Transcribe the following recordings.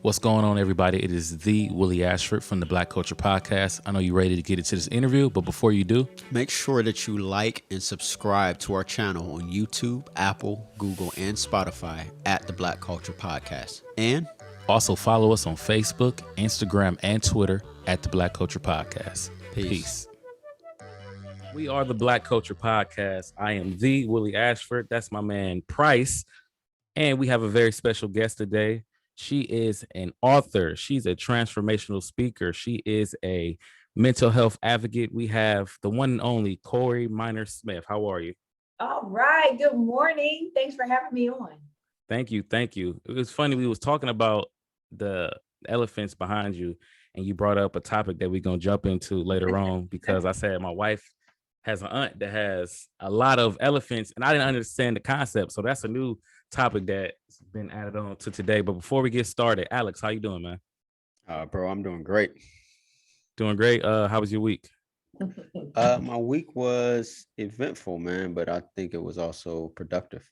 What's going on, everybody? It is the Willie Ashford from the Black Culture Podcast. I know you're ready to get into this interview, but before you do, make sure that you like and subscribe to our channel on YouTube, Apple, Google, and Spotify at the Black Culture Podcast. And also follow us on Facebook, Instagram, and Twitter at the Black Culture Podcast. Peace. We are the Black Culture Podcast. I am the Willie Ashford. That's my man, Price. And we have a very special guest today. She is an author. She's a transformational speaker. She is a mental health advocate. We have the one and only Corey Minor Smith. How are you? All right. Good morning. Thanks for having me on. Thank you. Thank you. It was funny. We was talking about the elephants behind you, and you brought up a topic that we're going to jump into later on because I said my wife has an aunt that has a lot of elephants, and I didn't understand the concept. So that's a new topic that's been added on to today. But before we get started, Alex, how you doing, man? Bro, I'm doing great. Doing great. How was your week? My week was eventful, man, but I think it was also productive.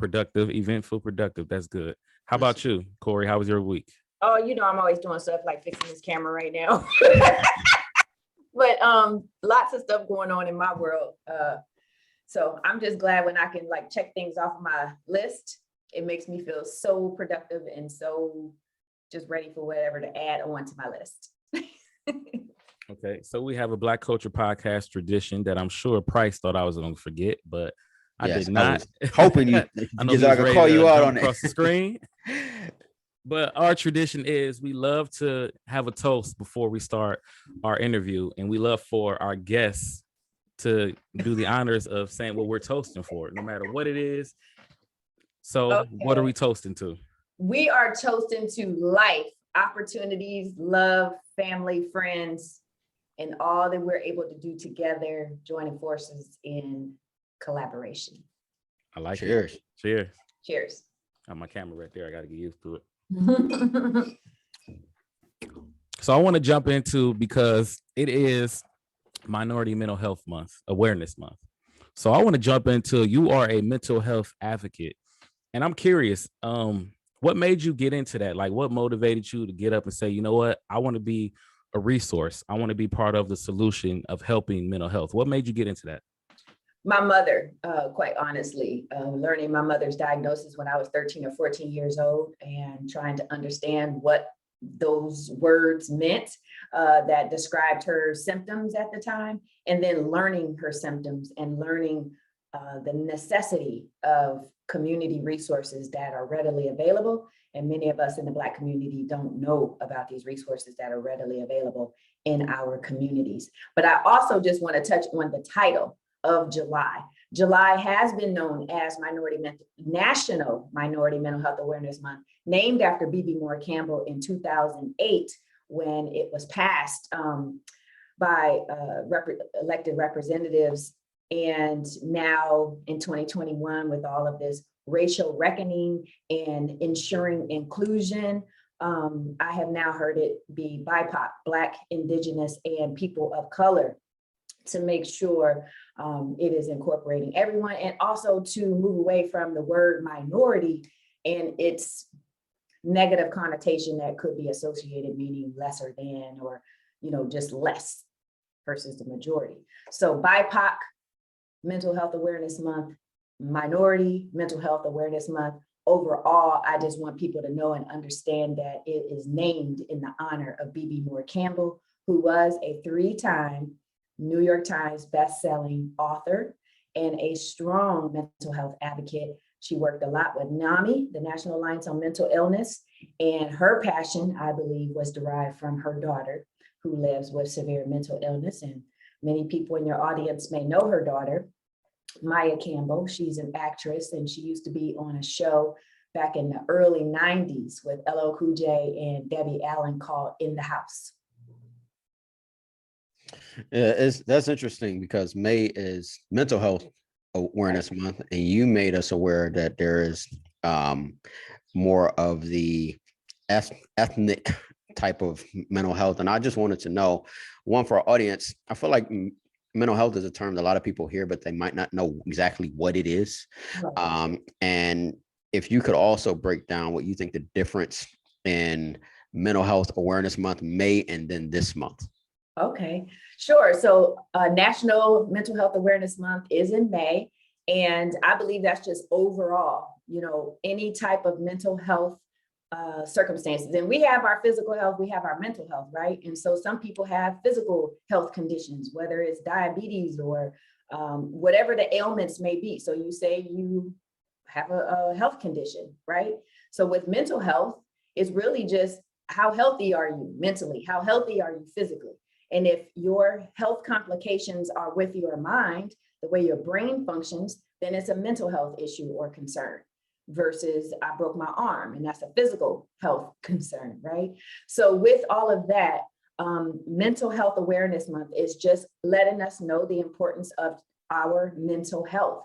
Eventful, productive. That's good. How about you, Corey? How was your week? Oh, I'm always doing stuff like fixing this camera right now. But lots of stuff going on in my world. So I'm just glad when I can check things off of my list. It makes me feel so productive and so just ready for whatever to add on to my list. Okay, so we have a Black Culture Podcast tradition that I'm sure Price thought I was going to forget, but I did not. I was hoping you. I know I could call you out on across the screen. But our tradition is we love to have a toast before we start our interview, and we love for our guests to do the honors of saying what we're toasting for, no matter what it is. So okay. What are we toasting to? We are toasting to life, opportunities, love, family, friends, and all that we're able to do together, joining forces in collaboration. I like Cheers. It. Cheers. Cheers. I have my camera right there. I got to get used to it. So I want to jump into, because it is Minority Mental Health Month, Awareness Month. So I want to jump into, you are a mental health advocate, and I'm curious, what made you get into that? Like, what motivated you to get up and say, you know what, I want to be a resource. I want to be part of the solution of helping mental health. What made you get into that? My mother, quite honestly, learning my mother's diagnosis when I was 13 or 14 years old and trying to understand what those words meant that described her symptoms at the time, and then learning her symptoms and learning the necessity of community resources that are readily available. And many of us in the Black community don't know about these resources that are readily available in our communities. But I also just want to touch on the title of July. July has been known as National Minority Mental Health Awareness Month, named after B.B. Moore Campbell in 2008, when it was passed by elected representatives. And now in 2021, with all of this racial reckoning and ensuring inclusion, I have now heard it be BIPOC, Black, Indigenous, and people of color, to make sure it is incorporating everyone, and also to move away from the word minority and its negative connotation that could be associated, meaning lesser than, or just less versus the majority. So BIPOC Mental Health Awareness Month, Minority Mental Health Awareness Month. Overall, I just want people to know and understand that it is named in the honor of B.B. Moore Campbell, who was a 3-time New York Times best-selling author and a strong mental health advocate. She worked a lot with NAMI, the National Alliance on Mental Illness, and her passion, I believe, was derived from her daughter, who lives with severe mental illness. And many people in your audience may know her daughter, Maya Campbell. She's an actress, and she used to be on a show back in the early 90s with LL Cool J and Debbie Allen called In the House. Yeah, that's interesting, because May is Mental Health Awareness Month, and you made us aware that there is more of the ethnic type of mental health. And I just wanted to know, one, for our audience, I feel like mental health is a term that a lot of people hear, but they might not know exactly what it is. And if you could also break down what you think the difference in Mental Health Awareness Month, May, and then this month? Okay, sure. So National Mental Health Awareness Month is in May. And I believe that's just overall, any type of mental health circumstances. And we have our physical health, we have our mental health, right? And so some people have physical health conditions, whether it's diabetes or whatever the ailments may be. So you say you have a health condition, right? So with mental health, it's really just how healthy are you mentally? How healthy are you physically? And if your health complications are with your mind, the way your brain functions, then it's a mental health issue or concern versus I broke my arm and that's a physical health concern, right? So with all of that, Mental Health Awareness Month is just letting us know the importance of our mental health.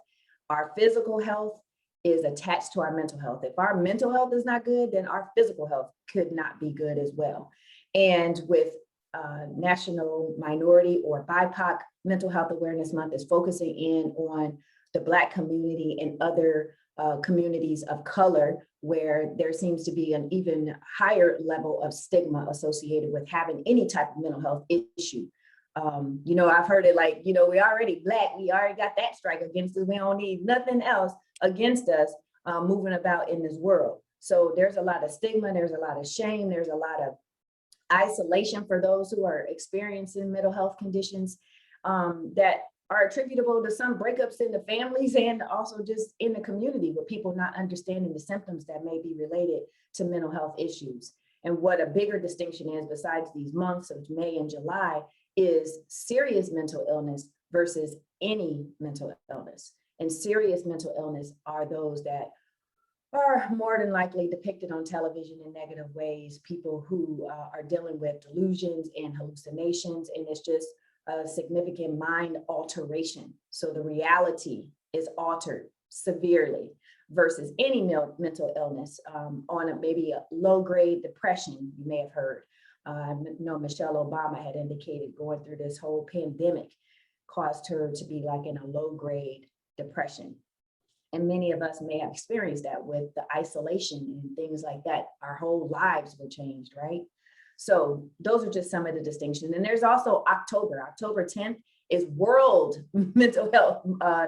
Our physical health is attached to our mental health. If our mental health is not good, then our physical health could not be good as well. And with National Minority or BIPOC Mental Health Awareness Month is focusing in on the Black community and other communities of color, where there seems to be an even higher level of stigma associated with having any type of mental health issue. I've heard it like, we already Black, we already got that strike against us. We don't need nothing else against us moving about in this world. So there's a lot of stigma, there's a lot of shame, there's a lot of isolation for those who are experiencing mental health conditions that are attributable to some breakups in the families and also just in the community with people not understanding the symptoms that may be related to mental health issues. And what a bigger distinction is besides these months of May and July is serious mental illness versus any mental illness. And serious mental illness are those that are more than likely depicted on television in negative ways, people who are dealing with delusions and hallucinations, and it's just a significant mind alteration. So the reality is altered severely versus any mental illness on maybe a low-grade depression, you may have heard. I know Michelle Obama had indicated going through this whole pandemic caused her to be like in a low-grade depression. And many of us may have experienced that with the isolation and things like that. Our whole lives were changed, right? So those are just some of the distinctions. And there's also October 10th is World Mental Health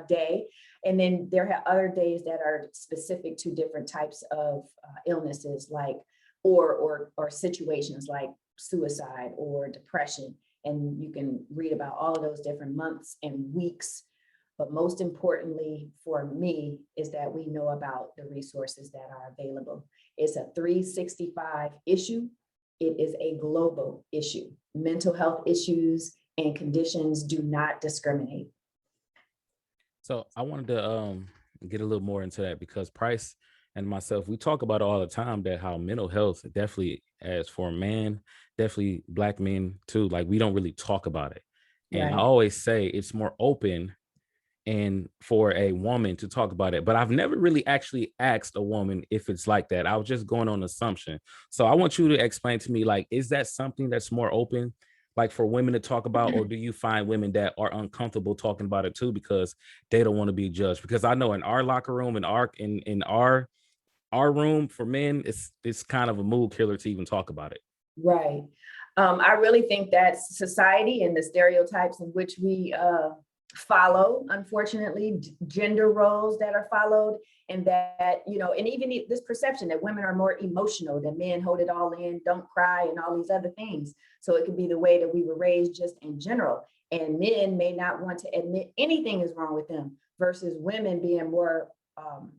Day. And then there are other days that are specific to different types of illnesses like, or situations like suicide or depression. And you can read about all of those different months and weeks. But most importantly for me is that we know about the resources that are available. It's a 365 issue. It is a global issue. Mental health issues and conditions do not discriminate. So I wanted to get a little more into that because Price and myself, we talk about it all the time that how mental health definitely, as for men, definitely Black men too, like we don't really talk about it. And Right. I always say it's more open and for a woman to talk about it, but I've never really actually asked a woman if it's like that. I was just going on assumption. So I want you to explain to me, like, is that something that's more open, like for women to talk about, or do you find women that are uncomfortable talking about it too because they don't want to be judged? Because I know in our locker room, in our room for men, it's kind of a mood killer to even talk about it. Right. I really think that society and the stereotypes in which we follow, unfortunately, gender roles that are followed, and that, and even this perception that women are more emotional, that men hold it all in, don't cry, and all these other things. So it could be the way that we were raised just in general. And men may not want to admit anything is wrong with them versus women being more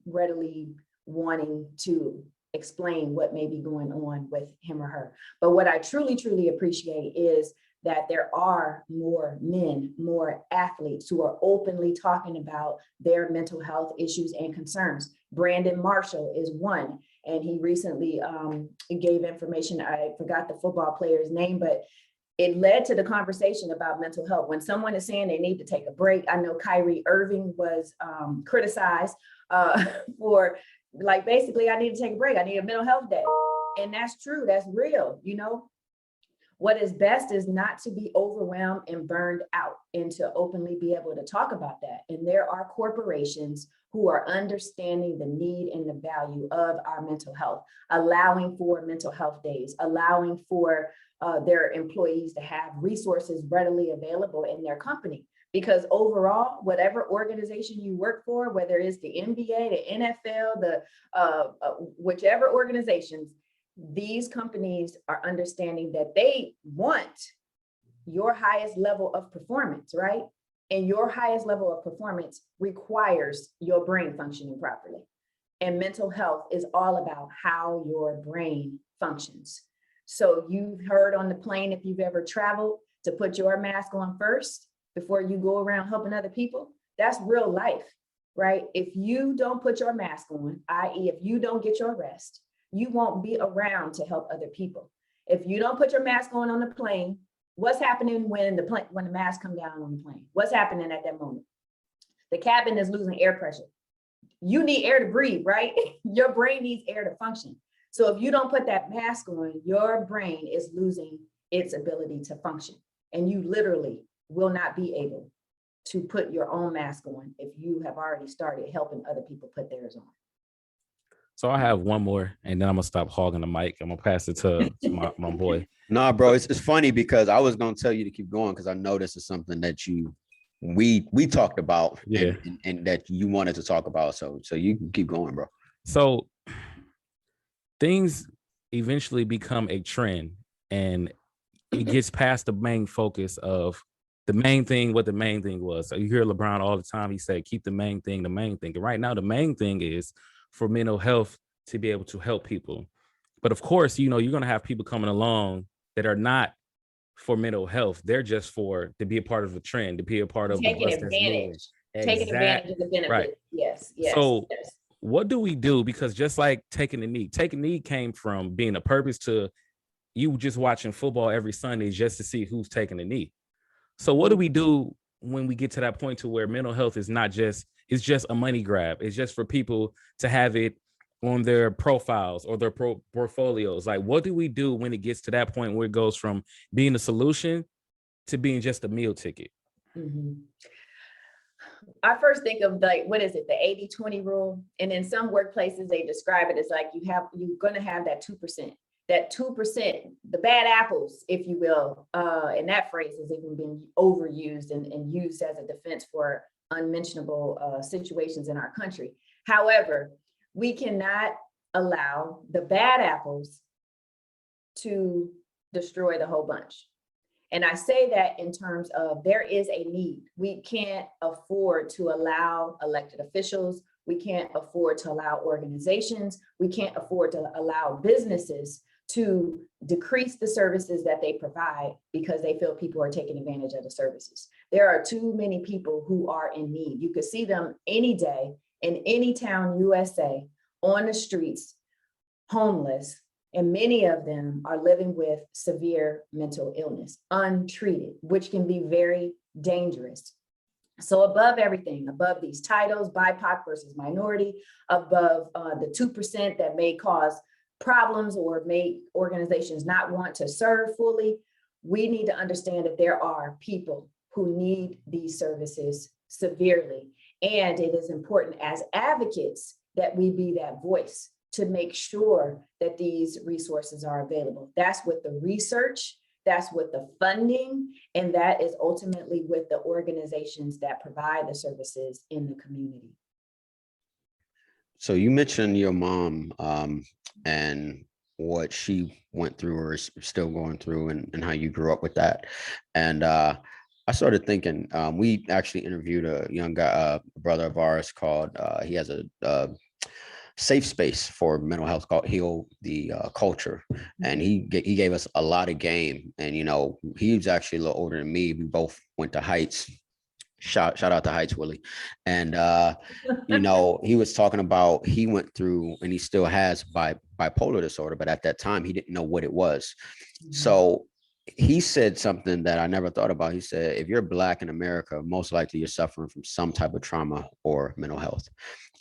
readily wanting to explain what may be going on with him or her. But what I truly, truly appreciate is that there are more men, more athletes who are openly talking about their mental health issues and concerns. Brandon Marshall is one, and he recently gave information. I forgot the football player's name, but it led to the conversation about mental health. When someone is saying they need to take a break, I know Kyrie Irving was criticized for like, basically, I need to take a break. I need a mental health day. And that's true, that's real, What is best is not to be overwhelmed and burned out, and to openly be able to talk about that. And there are corporations who are understanding the need and the value of our mental health, allowing for mental health days, allowing for their employees to have resources readily available in their company. Because overall, whatever organization you work for, whether it's the NBA, the NFL, the whichever organizations, these companies are understanding that they want your highest level of performance, right? And your highest level of performance requires your brain functioning properly. And mental health is all about how your brain functions. So you've heard on the plane, if you've ever traveled, to put your mask on first before you go around helping other people. That's real life, right? If you don't put your mask on, i.e. if you don't get your rest, you won't be around to help other people. If you don't put your mask on the plane, what's happening when the mask come down on the plane? What's happening at that moment? The cabin is losing air pressure. You need air to breathe, right? Your brain needs air to function. So if you don't put that mask on, your brain is losing its ability to function. And you literally will not be able to put your own mask on if you have already started helping other people put theirs on. So I have one more, and then I'm gonna stop hogging the mic. I'm gonna pass it to my boy. Nah, bro, it's funny because I was gonna tell you to keep going because I know this is something that we talked about, Yeah. and that you wanted to talk about. So you can keep going, bro. So things eventually become a trend, and it gets past the main focus of the main thing, what the main thing was. So you hear LeBron all the time. He said, keep the main thing the main thing. And right now, the main thing is for mental health to be able to help people. But of course, you're going to have people coming along that are not for mental health. They're just to be a part of the trend, to be a part of taking advantage of the benefit. Right. Yes. So what do we do? Because just like taking a knee came from being a purpose to you just watching football every Sunday just to see who's taking a knee. So what do we do when we get to that point to where mental health is not just, it's just a money grab. It's just for people to have it on their profiles or their portfolios. Like, what do we do when it gets to that point where it goes from being a solution to being just a meal ticket? Mm-hmm. I first think of what is it? The 80-20 rule. And in some workplaces, they describe it as like, you're going to have that 2%. That 2%, the bad apples, if you will, and that phrase has even been overused and used as a defense for unmentionable situations in our country. However, we cannot allow the bad apples to destroy the whole bunch. And I say that in terms of there is a need. We can't afford to allow elected officials. We can't afford to allow organizations. We can't afford to allow businesses to decrease the services that they provide because they feel people are taking advantage of the services. There are too many people who are in need. You could see them any day in any town, USA, on the streets, homeless, and many of them are living with severe mental illness, untreated, which can be very dangerous. So above everything, above these titles, BIPOC versus minority, above the 2% that may cause problems or make organizations not want to serve fully, we need to understand that there are people who need these services severely. And it is important as advocates that we be that voice to make sure that these resources are available. That's with the research, that's with the funding, and that is ultimately with the organizations that provide the services in the community. So you mentioned your mom and what she went through or is still going through and how you grew up with that. And I started thinking, we actually interviewed a young guy, a brother of ours called, he has a safe space for mental health called Heal the Culture. And he gave us a lot of game. And, he's actually a little older than me. We both went to Heights. Shout out to Heights, Willie. And, he was talking about, he went through and he still has bipolar disorder, but at that time he didn't know what it was. Mm-hmm. So he said something that I never thought about. He said, if you're Black in America, most likely you're suffering from some type of trauma or mental health.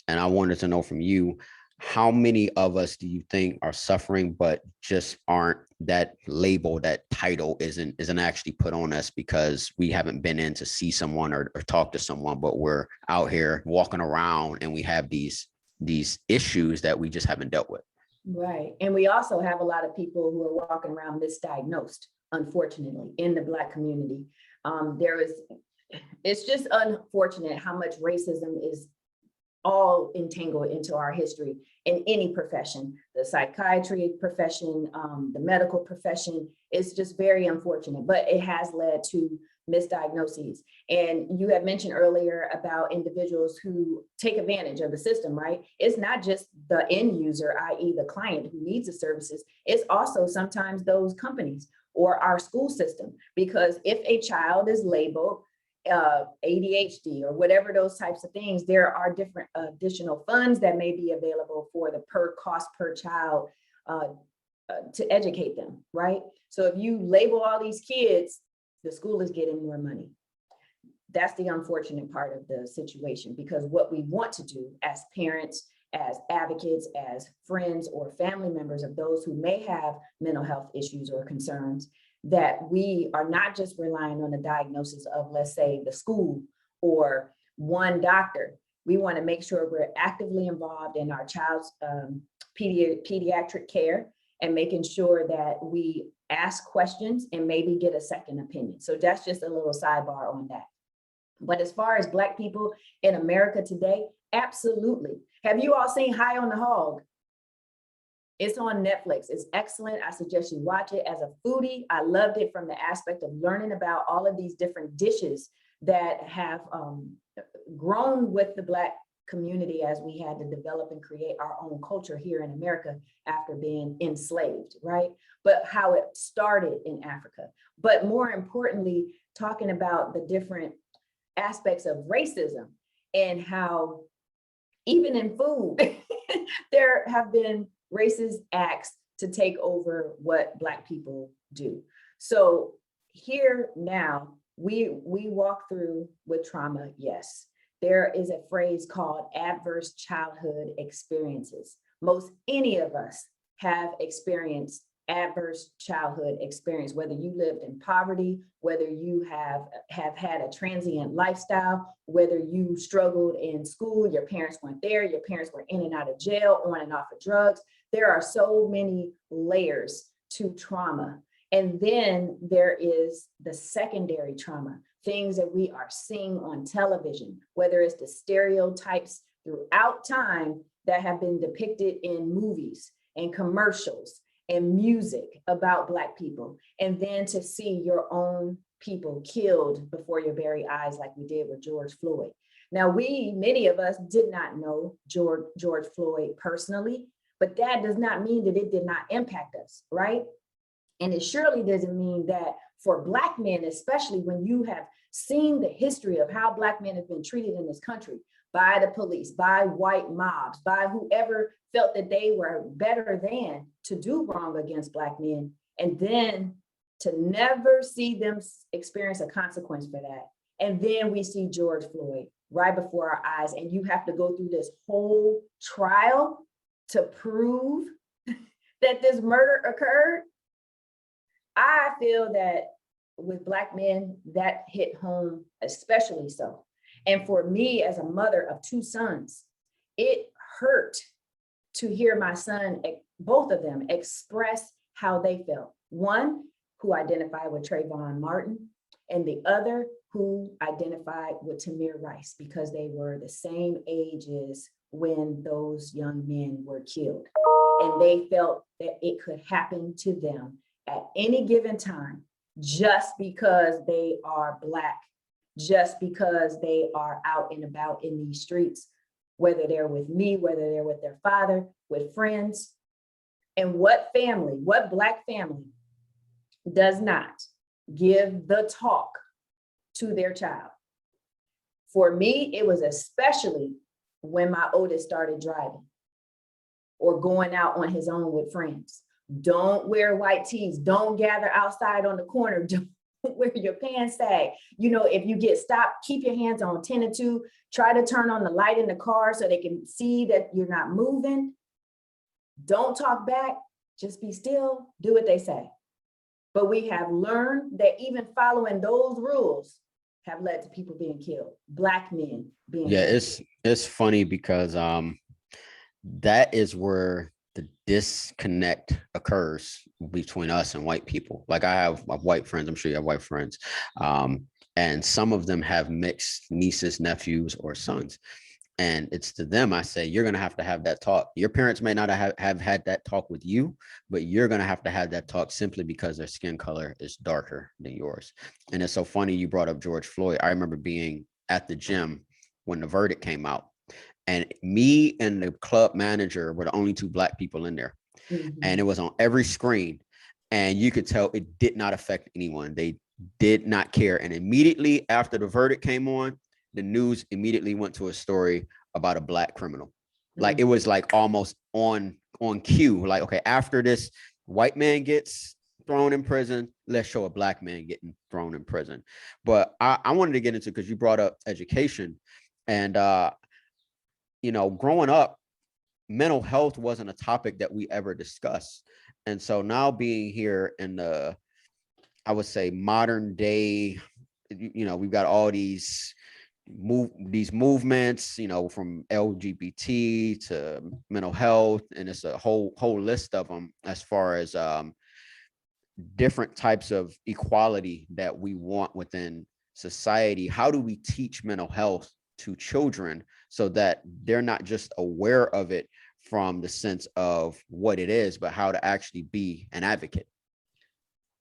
And I wanted to know from you, how many of us do you think are suffering, but just aren't, that label, that title isn't actually put on us because we haven't been in to see someone or talk to someone, but we're out here walking around and we have these issues that we just haven't dealt with. Right. And we also have a lot of people who are walking around misdiagnosed, unfortunately, in the Black community. It's just unfortunate how much racism is all entangled into our history in any profession. The psychiatry profession, the medical profession, is just very unfortunate, but it has led to misdiagnoses. And you had mentioned earlier about individuals who take advantage of the system, right? It's not just the end user, i.e. the client who needs the services, it's also sometimes those companies or our school system, because if a child is labeled ADHD or whatever those types of things, there are different additional funds that may be available for the cost per child to educate them, right? So if you label all these kids, the school is getting more money. That's the unfortunate part of the situation, because what we want to do as parents, as advocates, as friends or family members of those who may have mental health issues or concerns, that we are not just relying on the diagnosis of, let's say, the school or one doctor. We want to make sure we're actively involved in our child's pediatric care and making sure that we ask questions and maybe get a second opinion. So that's just a little sidebar on that. But as far as Black people in America today, absolutely. Have you all seen High on the Hog? It's on Netflix. It's excellent. I suggest you watch it. As a foodie, I loved it from the aspect of learning about all of these different dishes that have grown with the Black community as we had to develop and create our own culture here in America after being enslaved, right? But how it started in Africa. But more importantly, talking about the different aspects of racism and how even in food, there have been racist acts to take over what Black people do. So here now, we walk through with trauma, yes. There is a phrase called adverse childhood experiences. Most any of us have experienced adverse childhood experience, whether you lived in poverty, whether you have had a transient lifestyle, whether you struggled in school, your parents weren't there, your parents were in and out of jail, on and off of drugs. There are so many layers to trauma. And then there is the secondary trauma, things that we are seeing on television, whether it's the stereotypes throughout time that have been depicted in movies and commercials and music about Black people, and then to see your own people killed before your very eyes, like we did with George Floyd. Now, many of us did not know George Floyd personally, but that does not mean that it did not impact us, right? And it surely doesn't mean that for Black men, especially when you have seen the history of how Black men have been treated in this country by the police, by white mobs, by whoever felt that they were better than to do wrong against Black men, and then to never see them experience a consequence for that. And then we see George Floyd right before our eyes, and you have to go through this whole trial to prove that this murder occurred. I feel that with Black men, that hit home especially so. And for me, as a mother of two sons, it hurt to hear my son, both of them, express how they felt. One who identified with Trayvon Martin, and the other who identified with Tamir Rice, because they were the same ages when those young men were killed. And they felt that it could happen to them at any given time, just because they are Black, just because they are out and about in these streets, whether they're with me, whether they're with their father, with friends. And what Black family does not give the talk to their child? For me, it was especially when my oldest started driving or going out on his own with friends. Don't wear white tees. Don't gather outside on the corner. Don't wear your pants sag. You know, if you get stopped, keep your hands on 10 and 2. Try to turn on the light in the car so they can see that you're not moving. Don't talk back, just be still, do what they say. But we have learned that even following those rules have led to people being killed, Black men being killed. It's funny because that is where the disconnect occurs between us and white people. Like I have white friends, I'm sure you have white friends. And some of them have mixed nieces, nephews, or sons. And it's to them, I say, you're going to have that talk. Your parents may not have had that talk with you, but you're going to have that talk simply because their skin color is darker than yours. And it's so funny you brought up George Floyd. I remember being at the gym when the verdict came out. And me and the club manager were the only two Black people in there. Mhm. And it was on every screen. And you could tell it did not affect anyone. They did not care. And immediately after the verdict came on, the news immediately went to a story about a Black criminal. Like it was like almost on cue. Like, okay, after this white man gets thrown in prison, let's show a Black man getting thrown in prison. But I wanted to get into, because you brought up education, and growing up, mental health wasn't a topic that we ever discussed. And so now being here in the, I would say, modern day, we've got all these movements, from LGBT to mental health, and it's a whole list of them as far as different types of equality that we want within society. How do we teach mental health to children so that they're not just aware of it from the sense of what it is, but how to actually be an advocate?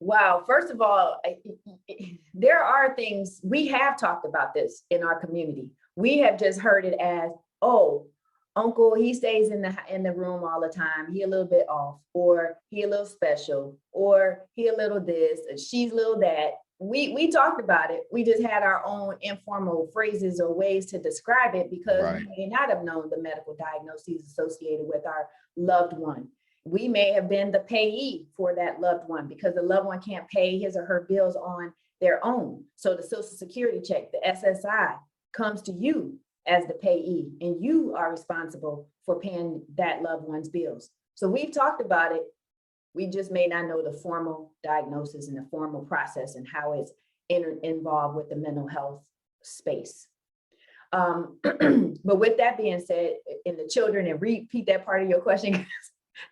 Wow. First of all, there are things, we have talked about this in our community. We have just heard it as, oh, uncle, he stays in the room all the time. He a little bit off, or he a little special, or he a little this, or she's a little that. We talked about it. We just had our own informal phrases or ways to describe it, because Right. we may not have known the medical diagnoses associated with our loved one. We may have been the payee for that loved one, because the loved one can't pay his or her bills on their own. So the Social Security check, the SSI, comes to you as the payee, and you are responsible for paying that loved one's bills. So we've talked about it. We just may not know the formal diagnosis and the formal process and how it's involved with the mental health space. But with that being said, in the children, and repeat that part of your question,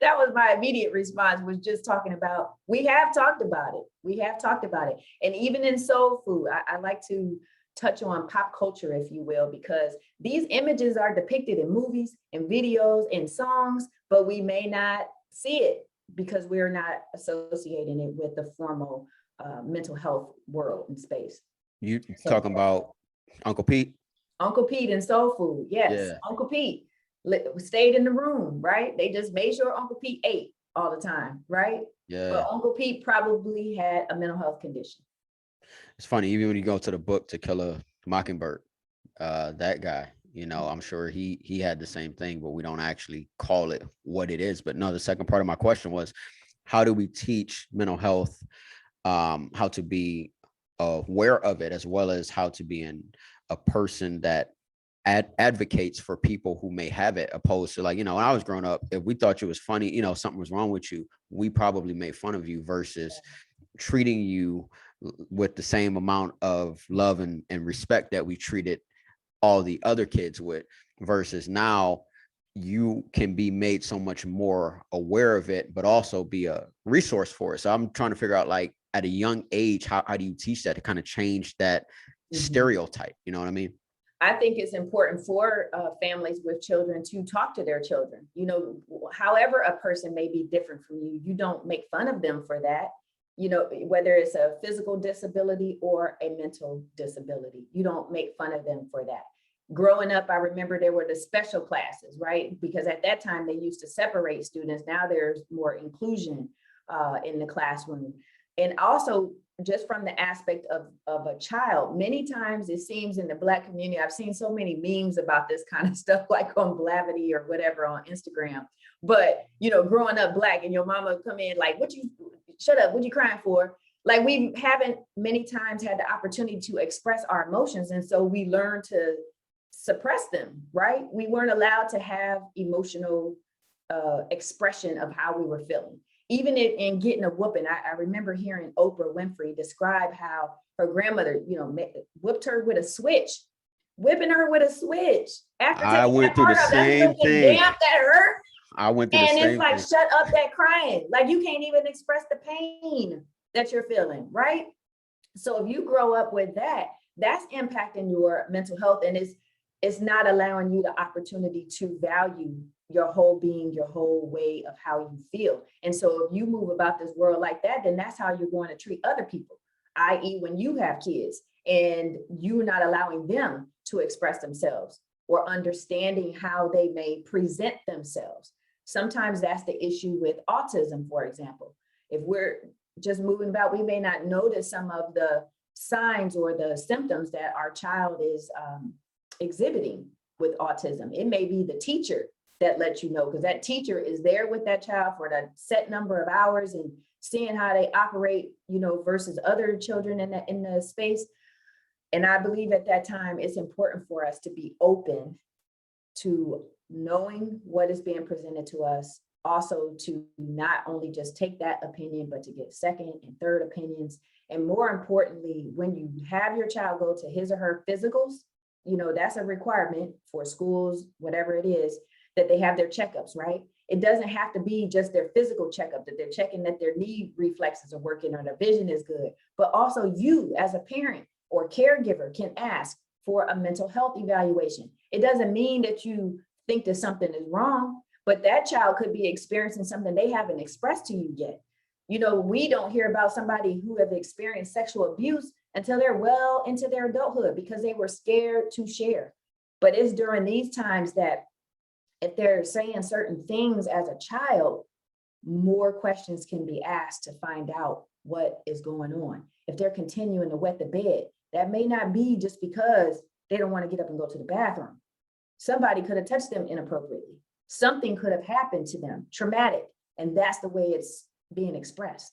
that was my immediate response, was just talking about, we have talked about it. We have talked about it. And even in soul food, I like to touch on pop culture, if you will, because these images are depicted in movies and videos and songs, but we may not see it because we're not associating it with the formal mental health world and space. You talking about Uncle Pete? Uncle Pete and soul food, yes. Yeah. Uncle Pete stayed in the room, right? They just made sure Uncle Pete ate all the time, right? Yeah. But Uncle Pete probably had a mental health condition. It's funny, even when you go to the book To Kill a Mockingbird, that guy, I'm sure he had the same thing, but we don't actually call it what it is. But no, the second part of my question was, how do we teach mental health, how to be aware of it, as well as how to be a person that advocates for people who may have it, opposed to, like, when I was growing up, if we thought you was funny, something was wrong with you, we probably made fun of you, versus treating you with the same amount of love and respect that we treated all the other kids with, versus now you can be made so much more aware of it, but also be a resource for it. So I'm trying to figure out, like, at a young age, how do you teach that to kind of change that stereotype? You know what I mean? I think it's important for families with children to talk to their children. However a person may be different from you, you don't make fun of them for that. Whether it's a physical disability or a mental disability, you don't make fun of them for that. Growing up, I remember there were the special classes, right? Because at that time they used to separate students. Now there's more inclusion in the classroom. And also, just from the aspect of a child, many times it seems in the Black community, I've seen so many memes about this kind of stuff, like on Blavity or whatever on Instagram. But, growing up Black, and your mama come in like, shut up, what you crying for? Like, we haven't many times had the opportunity to express our emotions. And so we learn to suppress them, right? We weren't allowed to have emotional expression of how we were feeling. Even in getting a whooping, I remember hearing Oprah Winfrey describe how her grandmother, whipped her with a switch, whipping her with a switch. After I taking went that through the part of that, same thing. damn, that hurt. I went through the And it's same like, thing. shut up that crying. Like, you can't even express the pain that you're feeling, right? So if you grow up with that, that's impacting your mental health, and it's not allowing you the opportunity to value your whole being, your whole way of how you feel. And so if you move about this world like that, then that's how you're going to treat other people, i.e. when you have kids and you're not allowing them to express themselves or understanding how they may present themselves. Sometimes that's the issue with autism, for example. If we're just moving about, we may not notice some of the signs or the symptoms that our child is exhibiting with autism. It may be the teacher that lets you know, because that teacher is there with that child for the set number of hours and seeing how they operate, versus other children in the space. And I believe at that time, it's important for us to be open to knowing what is being presented to us, also to not only just take that opinion, but to get second and third opinions. And more importantly, when you have your child go to his or her physicals, that's a requirement for schools, whatever it is, that they have their checkups, right? It doesn't have to be just their physical checkup, that they're checking that their knee reflexes are working or their vision is good, but also you as a parent or caregiver can ask for a mental health evaluation. It doesn't mean that you think that something is wrong, but that child could be experiencing something they haven't expressed to you yet. We don't hear about somebody who have experienced sexual abuse until they're well into their adulthood because they were scared to share. But it's during these times that if they're saying certain things as a child, more questions can be asked to find out what is going on. If they're continuing to wet the bed, that may not be just because they don't want to get up and go to the bathroom. Somebody could have touched them inappropriately. Something could have happened to them, traumatic, and that's the way it's being expressed.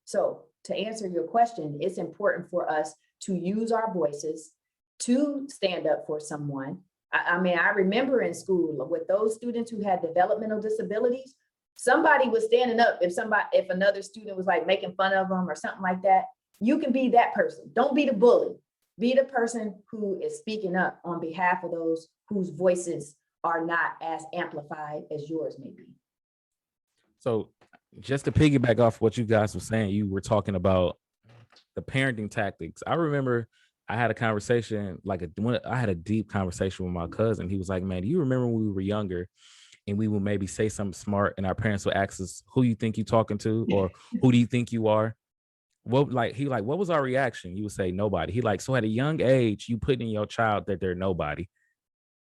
So to answer your question, it's important for us to use our voices to stand up for someone. I remember in school with those students who had developmental disabilities, somebody was standing up if another student was like making fun of them or something like that. You can be that person. Don't be the bully. Be the person who is speaking up on behalf of those whose voices are not as amplified as yours may be. So just to piggyback off what you guys were saying, you were talking about the parenting tactics. I remember I had a conversation, I had a deep conversation with my cousin. He was like, man, do you remember when we were younger and we would maybe say something smart and our parents would ask us, who you think you're talking to? Or who do you think you are? What was our reaction? You would say nobody. So at a young age, you put in your child that they're nobody.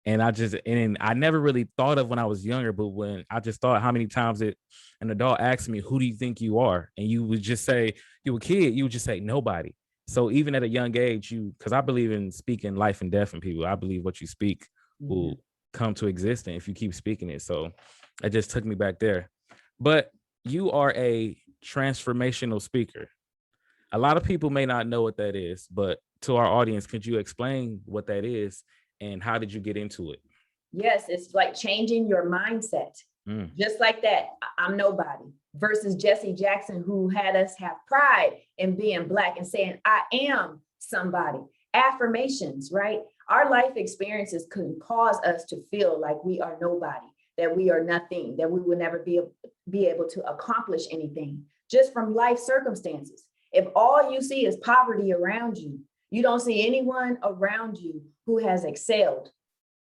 And I never really thought of when I was younger, but when I just thought how many times an adult asked me, who do you think you are? And you would just say, you were a kid, you would just say nobody. So even at a young age, because I believe in speaking life and death in people, I believe what you speak will come to existence if you keep speaking it. So it just took me back there. But you are a transformational speaker. A lot of people may not know what that is, but to our audience, could you explain what that is and how did you get into it? Yes, it's like changing your mindset. Just like that, I'm nobody, versus Jesse Jackson, who had us have pride in being Black and saying, I am somebody. Affirmations, right? Our life experiences can cause us to feel like we are nobody, that we are nothing, that we will never be able to accomplish anything just from life circumstances. If all you see is poverty around you, you don't see anyone around you who has excelled,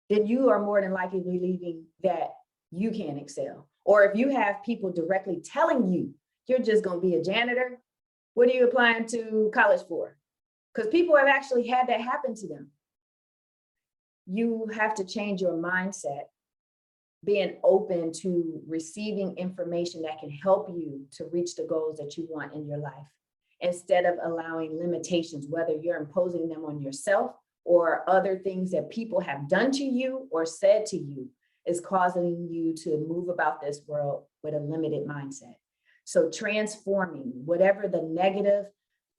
then you are more than likely believing that you can excel. Or if you have people directly telling you you're just going to be a janitor, what are you applying to college for? Because people have actually had that happen to them. You have to change your mindset, being open to receiving information that can help you to reach the goals that you want in your life, instead of allowing limitations, whether you're imposing them on yourself or other things that people have done to you or said to you, is causing you to move about this world with a limited mindset. So transforming whatever the negative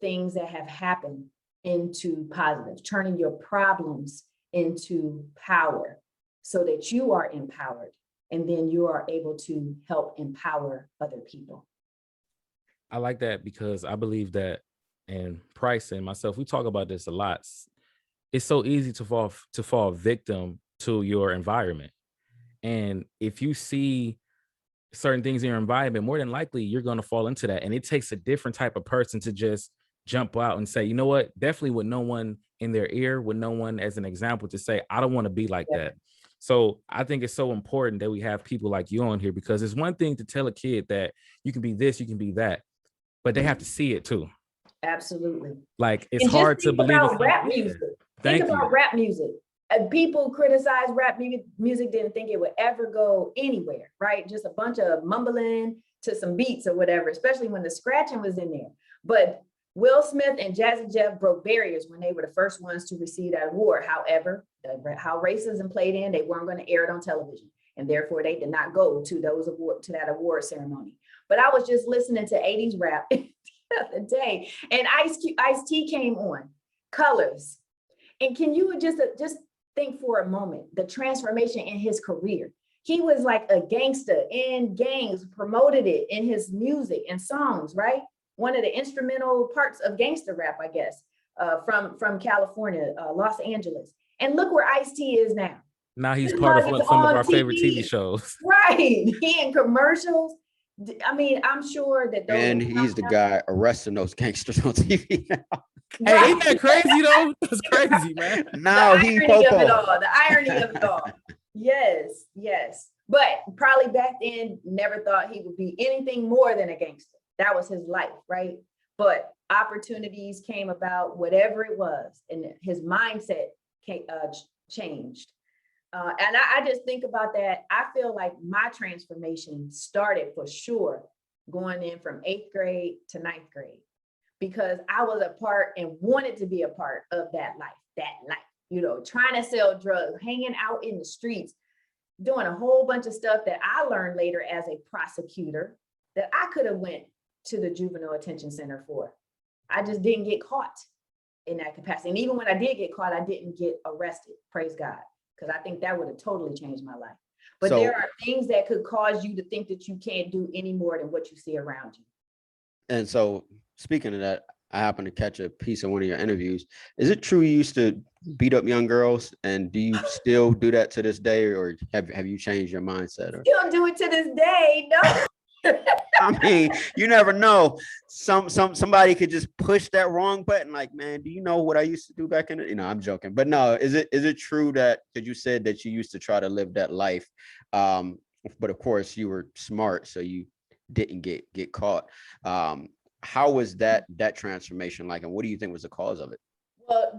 things that have happened into positive, turning your problems into power so that you are empowered And then you are able to help empower other people. I like that because I believe that, and Price and myself, we talk about this a lot. It's so easy to fall victim to your environment. And if you see certain things in your environment, more than likely you're going to fall into that. And it takes a different type of person to just jump out and say, you know what, definitely with no one in their ear, with no one as an example to say, I don't want to be like that. So I think it's so important that we have people like you on here, because it's one thing to tell a kid that you can be this, you can be that, but they have to see it too. Absolutely. Like, it's And hard just to think believe about it's rap like, music. Thank Think about you. rap music. People criticize rap music, didn't think it would ever go anywhere, right? Just a bunch of mumbling to some beats or whatever, especially when the scratching was in there. But Will Smith and Jazzy Jeff broke barriers when they were the first ones to receive that award. However, how racism played in, they weren't going to air it on television, and therefore they did not go to that award ceremony. But I was just listening to 80s rap the other day, and Ice-T came on, Colors. And can you just think for a moment the transformation in his career? He was like a gangster in gangs, promoted it in his music and songs, right? One of the instrumental parts of gangster rap, I guess, from California, Los Angeles. And look where Ice-T is now. Now he's This part of mug is some of on our favorite TV TV. shows. Right. He in commercials. I mean, I'm sure that those. And he's the guy arresting those gangsters on TV now. Hey, ain't that crazy though? That's crazy, man. Now the he irony of it popo. all. The irony of it all. Yes, yes. But probably back then, never thought he would be anything more than a gangster. That was his life, right? But opportunities came about, whatever it was, and his mindset changed. And I just think about that. I feel like my transformation started for sure going in from 8th grade to 9th grade, because I was a part and wanted to be a part of that life, you know, trying to sell drugs, hanging out in the streets, doing a whole bunch of stuff that I learned later as a prosecutor that I could have went to the juvenile attention center for. I just didn't get caught in that capacity. And even when I did get caught, I didn't get arrested, praise God, because I think that would have totally changed my life. But So- there are things that could cause you to think that you can't do any more than what you see around you. And so, speaking of that, I happened to catch a piece of one of your interviews. Is it true you used to beat up young girls, and do you still do that to this day, or have you changed your mindset? Or? Still do it to this day, no. I mean, you never know. Somebody could just push that wrong button. Like, man, do you know what I used to do back in the, you know, I'm joking. But no, is it true that you said that you used to try to live that life? But of course you were smart, so you didn't get caught. How was that transformation like, and what do you think was the cause of it? Well,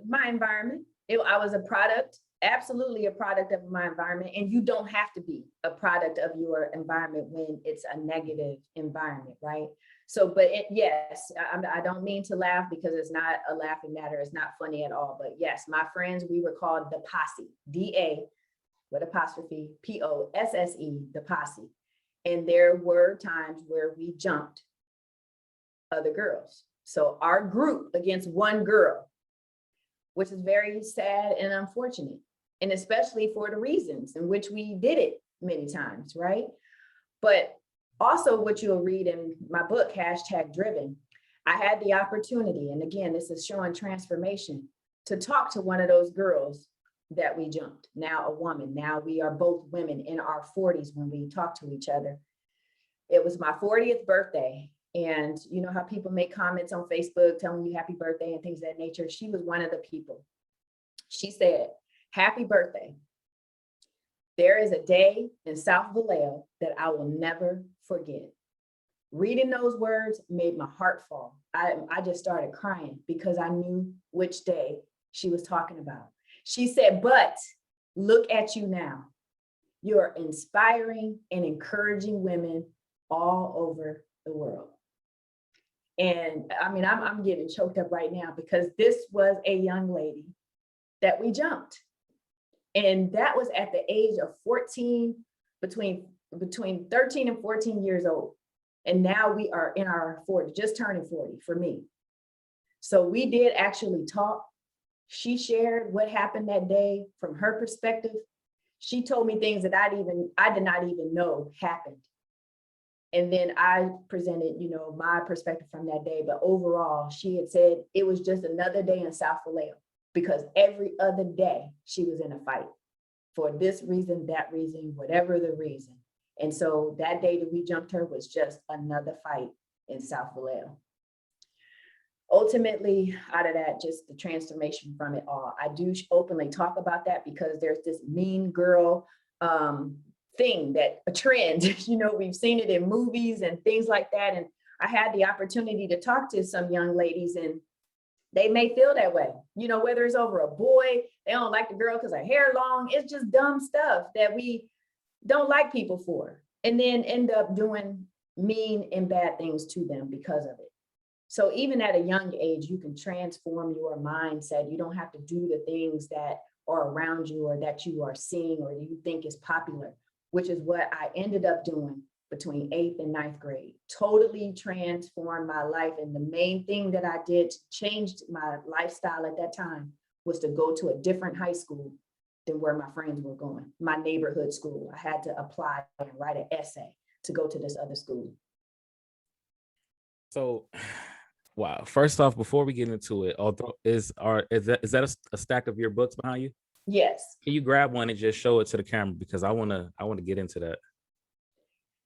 my environment, I was a product, absolutely a product of my environment. And you don't have to be a product of your environment when it's a negative environment, right? So, but yes, I don't mean to laugh, because it's not a laughing matter. It's not funny at all. But yes, my friends, we were called the posse, DA with apostrophe, POSSE, the posse. And there were times where we jumped other girls. So our group against one girl, which is very sad and unfortunate, and especially for the reasons in which we did it many times, right? But also what you'll read in my book, #Driven, I had the opportunity, and again, this is showing transformation, to talk to one of those girls that we jumped, now a woman. Now we are both women in our 40s when we talk to each other. It was my 40th birthday. And you know how people make comments on Facebook telling you happy birthday and things of that nature. She was one of the people. She said, "Happy birthday. There is a day in South Vallejo that I will never forget." Reading those words made my heart fall. I just started crying because I knew which day she was talking about. She said, "But look at you now. You're inspiring and encouraging women all over the world." And I mean, I'm getting choked up right now, because this was a young lady that we jumped. And that was at the age of 14, between 13 and 14 years old. And now we are in our 40s, just turning 40 for me. So we did actually talk. She shared what happened that day from her perspective. She told me things that I did not even know happened. And then I presented, my perspective from that day. But overall, she had said it was just another day in South Vallejo, because every other day she was in a fight for this reason, that reason, whatever the reason. And so that day that we jumped her was just another fight in South Vallejo. Ultimately, out of that, just the transformation from it all. I do openly talk about that because there's this mean girl thing, that a trend, we've seen it in movies and things like that. And I had the opportunity to talk to some young ladies, and they may feel that way, whether it's over a boy, they don't like the girl because her hair long. It's just dumb stuff that we don't like people for, and then end up doing mean and bad things to them because of it. So even at a young age, you can transform your mindset. You don't have to do the things that are around you or that you are seeing or you think is popular, which is what I ended up doing between 8th and 9th grade. Totally transformed my life. And the main thing that I did to change my lifestyle at that time was to go to a different high school than where my friends were going, my neighborhood school. I had to apply and write an essay to go to this other school. So, wow. First off, before we get into it, is that a stack of your books behind you? Yes. Can you grab one and just show it to the camera, because I want to get into that.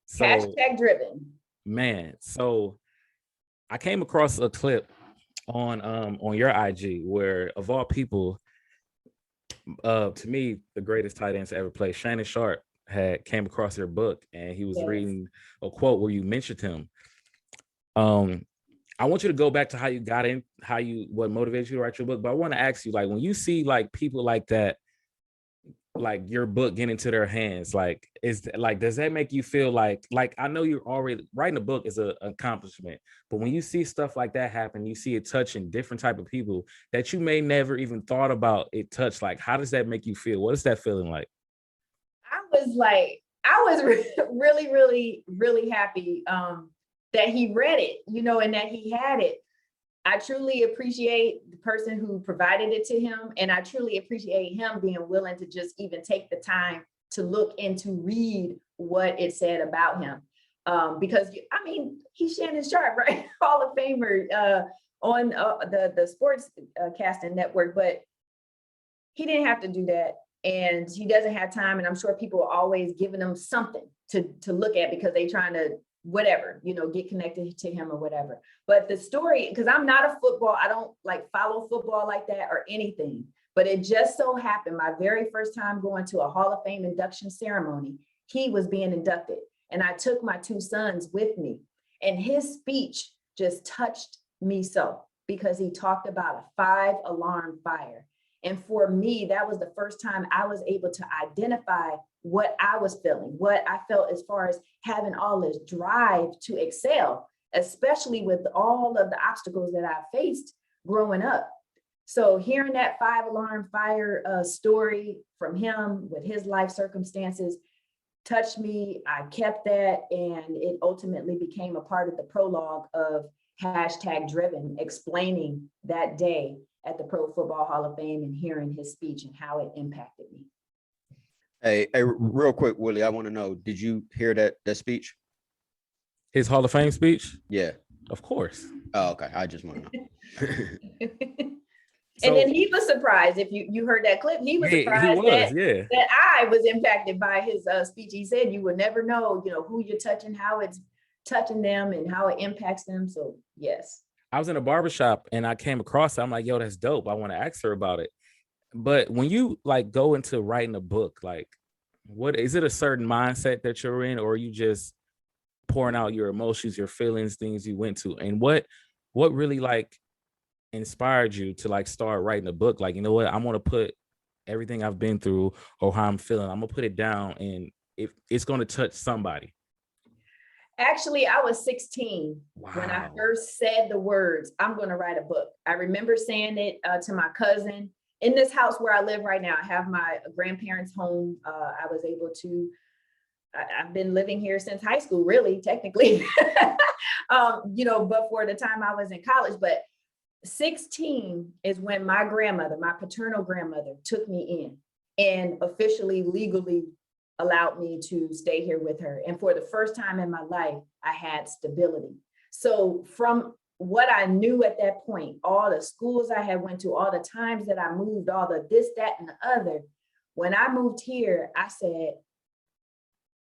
So, Hashtag driven. Man, so I came across a clip on your IG where, of all people, to me, the greatest tight end to ever play, Shannon Sharp, came across your book, and he was reading a quote where you mentioned him. I want you to go back to how you got in, what motivated you to write your book. But I want to ask you, like, when you see like people like that, like your book getting into their hands, like, does that make you feel like I know you're already writing a book is an accomplishment, but when you see stuff like that happen, you see it touching different type of people that you may never even thought about it touch, like, how does that make you feel? What is that feeling like? I was really, really, really happy that he read it, and that he had it. I truly appreciate the person who provided it to him. And I truly appreciate him being willing to just even take the time to look and to read what it said about him. Because, he's Shannon Sharp, right? Hall of Famer on the sports casting network, but he didn't have to do that. And he doesn't have time. And I'm sure people are always giving him something to look at because they're trying to whatever, get connected to him or whatever. But the story, because I'm not a football, I don't follow football like that or anything, but it just so happened my very first time going to a Hall of Fame induction ceremony, he was being inducted. And I took my 2 sons with me, and his speech just touched me so, because he talked about a 5-alarm fire. And for me, that was the first time I was able to identify what I was feeling, what I felt as far as having all this drive to excel, especially with all of the obstacles that I faced growing up. So hearing that 5-alarm fire story from him with his life circumstances touched me. I kept that, and it ultimately became a part of the prologue of hashtag driven, explaining that day at the Pro Football Hall of Fame and hearing his speech and how it impacted me. Hey, real quick, Willie, I want to know, did you hear that speech? His Hall of Fame speech? Yeah. Of course. Oh, okay. I just want to know. And then he was surprised. If you heard that clip, he was surprised that I was impacted by his speech. He said, you would never know, who you're touching, how it's touching them and how it impacts them. So yes. I was in a barbershop and I came across it. I'm like, yo, that's dope. I want to ask her about it. But when you go into writing a book, what is it, a certain mindset that you're in, or are you just pouring out your emotions, your feelings, things you went to? And what really inspired you to start writing a book? You know what, I'm going to put everything I've been through or how I'm feeling, I'm going to put it down, and if it's going to touch somebody. Actually, I was 16 when I first said the words, I'm going to write a book. I remember saying it to my cousin in this house where I live right now. I have my grandparents' home. I was able to, I've been living here since high school, really, technically, but for the time I was in college. But 16 is when my grandmother, my paternal grandmother, took me in. and officially, legally allowed me to stay here with her. And for the first time in my life, I had stability. So from what I knew at that point, all the schools I had went to, all the times that I moved, all the this, that, and the other, when I moved here, I said,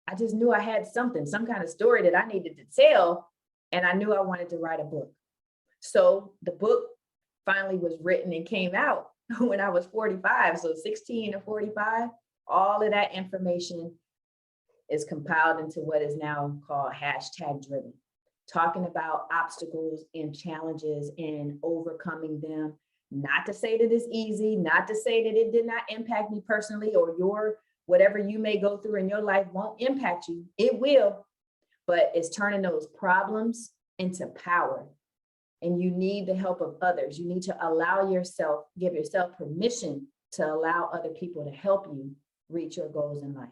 I just knew I had something, some kind of story that I needed to tell. And I knew I wanted to write a book. So the book finally was written and came out when I was 45. So 16 to 45, all of that information is compiled into what is now called #driven, talking about obstacles and challenges and overcoming them. Not to say that it's easy, not to say that it did not impact me personally, or your whatever you may go through in your life won't impact you. It will, but it's turning those problems into power. And you need the help of others. You need to allow yourself, give yourself permission to allow other people to help you reach your goals in life.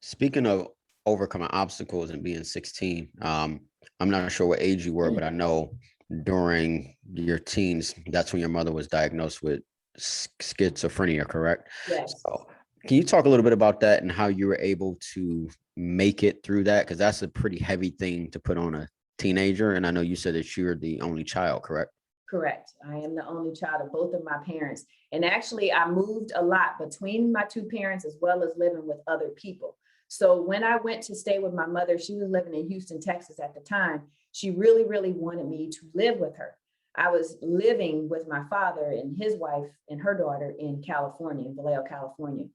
Speaking of overcoming obstacles and being 16, I'm not sure what age you were, but I know during your teens, that's when your mother was diagnosed with schizophrenia, correct? Yes. So can you talk a little bit about that and how you were able to make it through that? Because that's a pretty heavy thing to put on a teenager. And I know you said that you're the only child, correct? Correct. I am the only child of both of my parents. And actually, I moved a lot between my two parents, as well as living with other people. So when I went to stay with my mother, she was living in Houston, Texas at the time. She really, really wanted me to live with her. I was living with my father and his wife and her daughter in California, in Vallejo, California.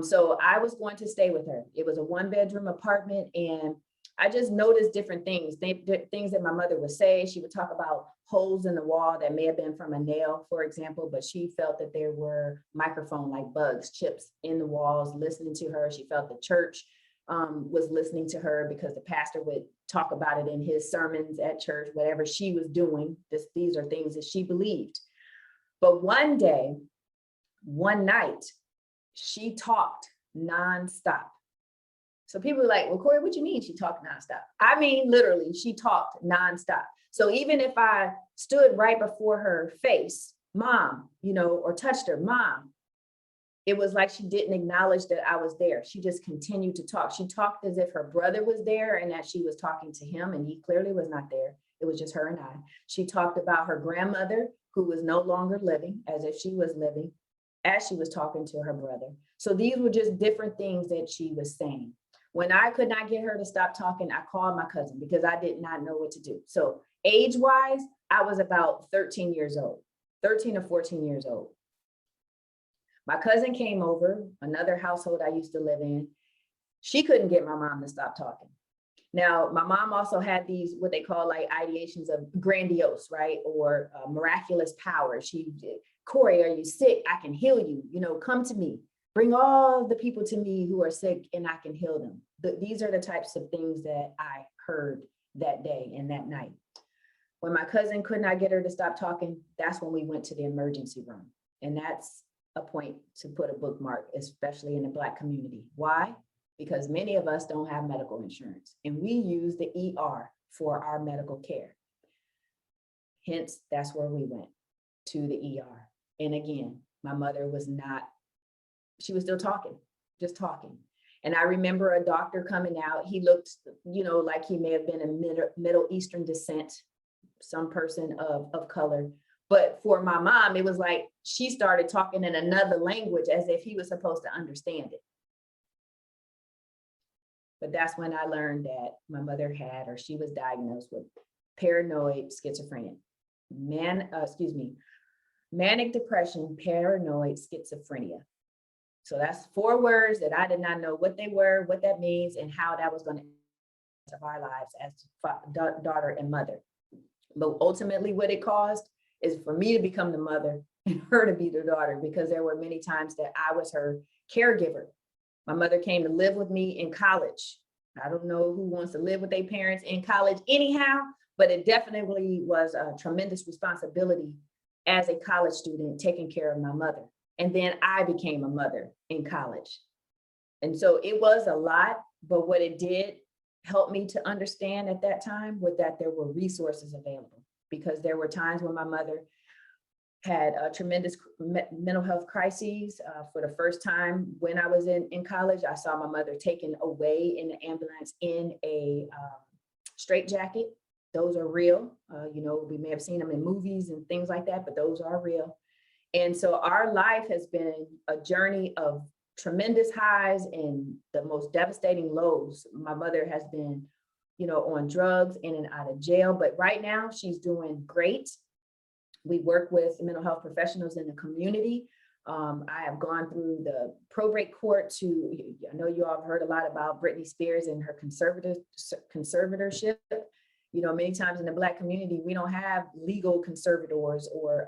So I was going to stay with her. It was a 1-bedroom apartment, and I just noticed different things, things that my mother would say. She would talk about holes in the wall that may have been from a nail, for example, but she felt that there were microphone-like bugs, chips in the walls, listening to her. She felt the church was listening to her because the pastor would talk about it in his sermons at church, whatever she was doing. These are things that she believed. But one day, one night, she talked nonstop. So people are like, well, Corey, what you mean she talked nonstop? I mean, literally, she talked nonstop. So even if I stood right before her face, mom, or touched her, mom, it was like she didn't acknowledge that I was there. She just continued to talk. She talked as if her brother was there and that she was talking to him, and he clearly was not there. It was just her and I. She talked about her grandmother, who was no longer living, as if she was living, as she was talking to her brother. So these were just different things that she was saying. When I could not get her to stop talking, I called my cousin because I did not know what to do. So age-wise, I was about 13 years old, 13 or 14 years old. My cousin came over, another household I used to live in. She couldn't get my mom to stop talking. Now, my mom also had these, what they call like ideations of grandiose, right? Or miraculous power. She did, Corey, are you sick? I can heal you. Come to me. Bring all the people to me who are sick and I can heal them. These are the types of things that I heard that day and that night. When my cousin could not get her to stop talking, that's when we went to the emergency room. And that's a point to put a bookmark, especially in the Black community. Why? Because many of us don't have medical insurance and we use the ER for our medical care. Hence, that's where we went, to the ER. And again, my mother was not, she was still talking, just talking. And I remember a doctor coming out. He looked, like he may have been a Middle Eastern descent, some person of color. But for my mom, it was like she started talking in another language as if he was supposed to understand it. But that's when I learned that my mother had, or she was diagnosed with paranoid schizophrenia. Manic depression, paranoid schizophrenia. So that's 4 words that I did not know what they were, what that means, and how that was going to impact our lives as daughter and mother. But ultimately what it caused is for me to become the mother and her to be the daughter, because there were many times that I was her caregiver. My mother came to live with me in college. I don't know who wants to live with their parents in college anyhow, but it definitely was a tremendous responsibility as a college student taking care of my mother. And then I became a mother in college. And so it was a lot, but what it did help me to understand at that time was that there were resources available, because there were times when my mother had a tremendous mental health crises. For the first time when I was in college, I saw my mother taken away in the ambulance in a straitjacket. Those are real. We may have seen them in movies and things like that, but those are real. And so our life has been a journey of tremendous highs and the most devastating lows. My mother has been, on drugs, in and out of jail, but right now she's doing great. We work with mental health professionals in the community. I have gone through the probate court I know you all have heard a lot about Britney Spears and her conservatorship. Many times in the Black community, we don't have legal conservators or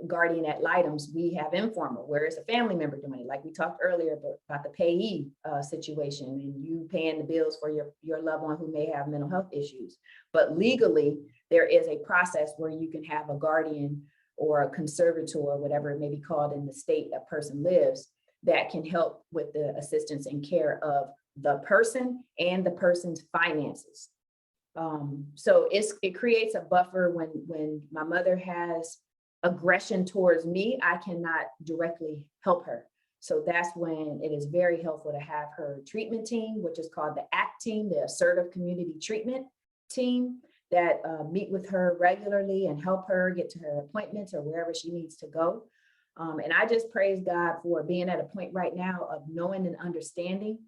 guardian ad litems. We have informal, where it's a family member doing it. Like we talked earlier about the payee situation, and you paying the bills for your loved one who may have mental health issues. But legally, there is a process where you can have a guardian or a conservator, whatever it may be called in the state a person lives, that can help with the assistance and care of the person and the person's finances. So it creates a buffer when my mother has aggression towards me, I cannot directly help her. So that's when it is very helpful to have her treatment team, which is called the ACT team, the Assertive Community Treatment Team, that meet with her regularly and help her get to her appointments or wherever she needs to go. And I just praise God for being at a point right now of knowing and understanding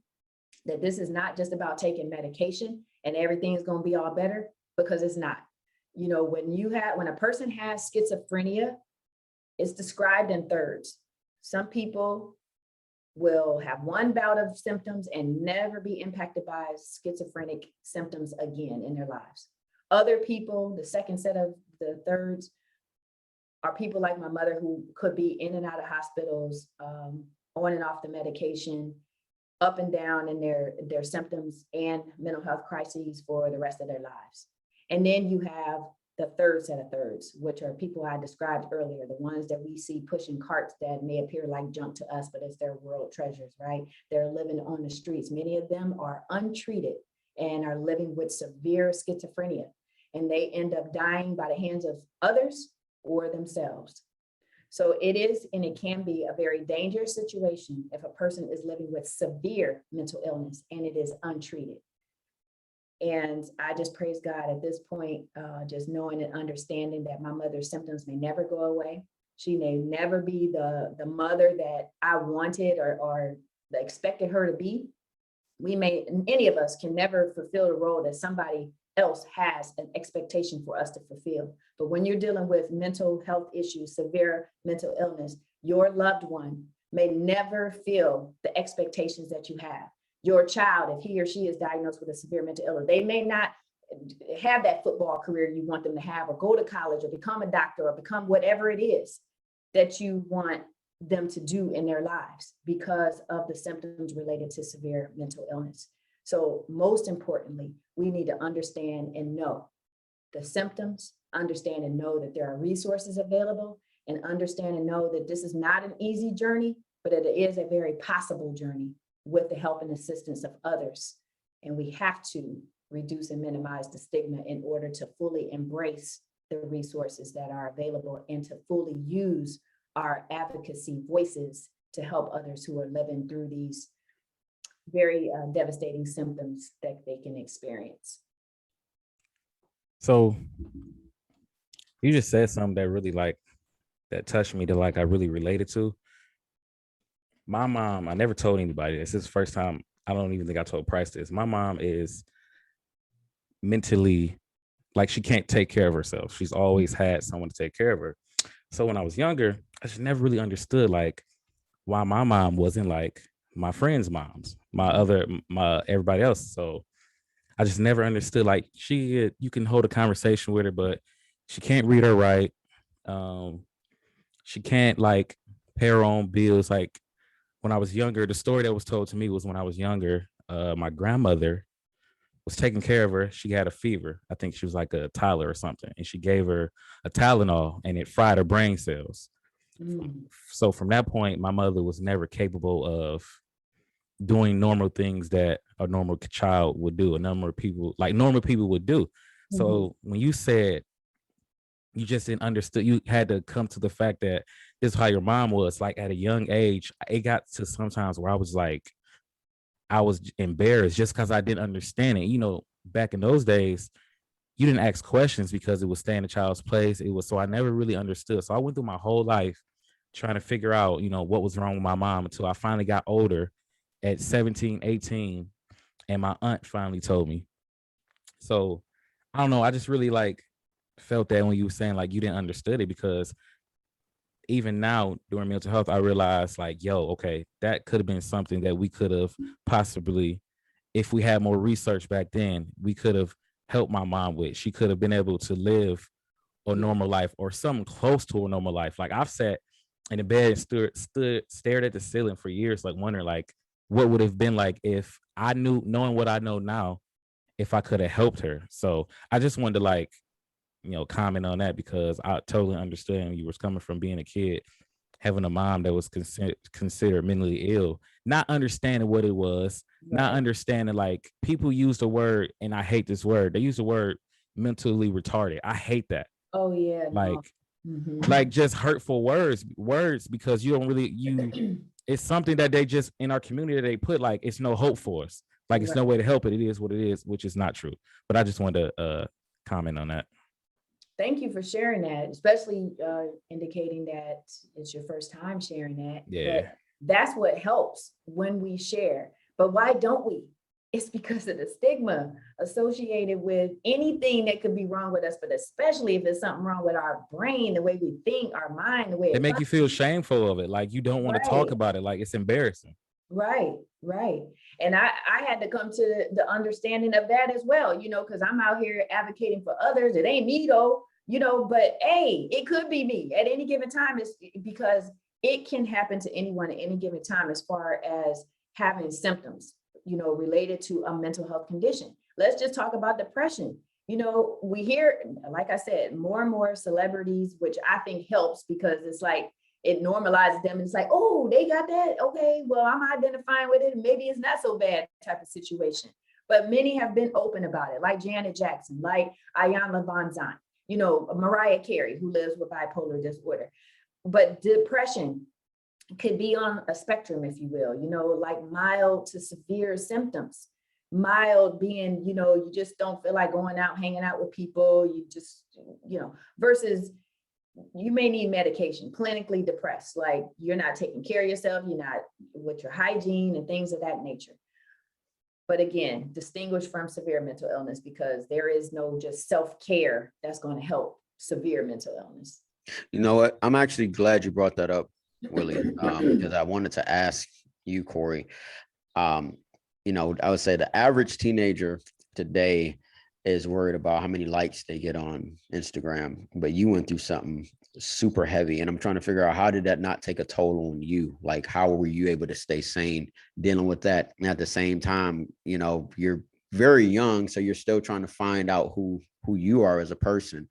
that this is not just about taking medication and everything is going to be all better, because it's not. When a person has schizophrenia, it's described in thirds. Some people will have one bout of symptoms and never be impacted by schizophrenic symptoms again in their lives. Other people, the second set of the thirds, are people like my mother who could be in and out of hospitals, on and off the medication, up and down in their symptoms and mental health crises for the rest of their lives. And then you have the third set of thirds, which are people I described earlier, the ones that we see pushing carts that may appear like junk to us, but it's their world treasures, right? They're living on the streets. Many of them are untreated and are living with severe schizophrenia, and they end up dying by the hands of others or themselves. So it is, and it can be, a very dangerous situation if a person is living with severe mental illness and it is untreated. And I just praise God at this point, just knowing and understanding that my mother's symptoms may never go away. She may never be the mother that I wanted or expected her to be. Any of us can never fulfill the role that somebody else has an expectation for us to fulfill. But when you're dealing with mental health issues, severe mental illness, your loved one may never feel the expectations that you have. Your child, if he or she is diagnosed with a severe mental illness, they may not have that football career you want them to have, or go to college, or become a doctor, or become whatever it is that you want them to do in their lives because of the symptoms related to severe mental illness. So most importantly, we need to understand and know the symptoms, understand and know that there are resources available, and understand and know that this is not an easy journey, but it is a very possible journey with the help and assistance of others. And we have to reduce and minimize the stigma in order to fully embrace the resources that are available and to fully use our advocacy voices to help others who are living through these very devastating symptoms that they can experience. So you just said something that really that touched me, I really related to. My mom, I never told anybody this. This is the first time. I don't even think I told Price this. My mom is mentally, she can't take care of herself. She's always had someone to take care of her. So when I was younger, I just never really understood why my mom wasn't like my friends' moms, my everybody else. So I just never understood, you can hold a conversation with her, but she can't read or write. She can't pay her own bills. When I was younger, the story that was told to me was when I was younger, my grandmother was taking care of her. She had a fever. I think she was like a toddler or something. And she gave her a Tylenol and it fried her brain cells. So from that point, my mother was never capable of doing normal things that a normal child would do, normal people would do. So when you said you just didn't understand. You had to come to the fact that this is how your mom was. Like at a young age, it got to sometimes where I was like, I was embarrassed just because I didn't understand it. You know, back in those days, you didn't ask questions because it was stay in a child's place. It was, so I never really understood. So I went through my whole life trying to figure out, you know, what was wrong with my mom until I finally got older at 17, 18, and my aunt finally told me. So I don't know. I just really like felt that when you were saying like you didn't understand it, because even now during mental health, I realized like, yo, okay, that could have been something that we could have possibly, if we had more research back then, we could have helped my mom with. She could have been able to live a normal life or something close to a normal life. Like I've sat in the bed and stared at the ceiling for years, like wondering like what would have been like if I knew, knowing what I know now, if I could have helped her. So I just wanted to like, you know, comment on that, because I totally understand you was coming from being a kid, having a mom that was considered mentally ill, not understanding what it was, not Right. understanding, like people use the word, and I hate this word. They use the word mentally retarded. I hate that. Oh, yeah, no. Like, Mhm. like just hurtful words, because you don't really, it's something that they just in our community they put like it's no hope for us. Like it's Right. no way to help it. It is what it is, which is not true. But I just wanted to comment on that. Thank you for sharing that, especially indicating that it's your first time sharing that. Yeah. But that's what helps when we share. But why don't we? It's because of the stigma associated with anything that could be wrong with us, but especially if it's something wrong with our brain, the way we think, our mind, the way They it make you feel functions. shameful of it. Like you don't want to talk Right. about it. Like it's embarrassing. Right, right. And I had to come to the understanding of that as well, because I'm out here advocating for others. It ain't me though, but hey, it could be me at any given time. Is because it can happen to anyone at any given time as far as having symptoms, related to a mental health condition. Let's just talk about depression. We hear, like I said, more and more celebrities, which I think helps because it's like it normalizes them. And it's like, oh, they got that. Okay, well, I'm identifying with it. Maybe it's not so bad type of situation. But many have been open about it, like Janet Jackson, like Ayanna Bonzant, Mariah Carey, who lives with bipolar disorder. But depression could be on a spectrum, if you will, like mild to severe symptoms. Mild being, you just don't feel like going out, hanging out with people. You just, versus you may need medication, clinically depressed, like you're not taking care of yourself, you're not with your hygiene and things of that nature. But again, distinguished from severe mental illness, because there is no just self-care that's going to help severe mental illness. You know what? I'm actually glad you brought that up, Willie, because I wanted to ask you, Corey. I would say the average teenager today is worried about how many likes they get on Instagram, but you went through something super heavy, and I'm trying to figure out, how did that not take a toll on you? Like, how were you able to stay sane dealing with that? And at the same time, you're very young, so you're still trying to find out who you are as a person.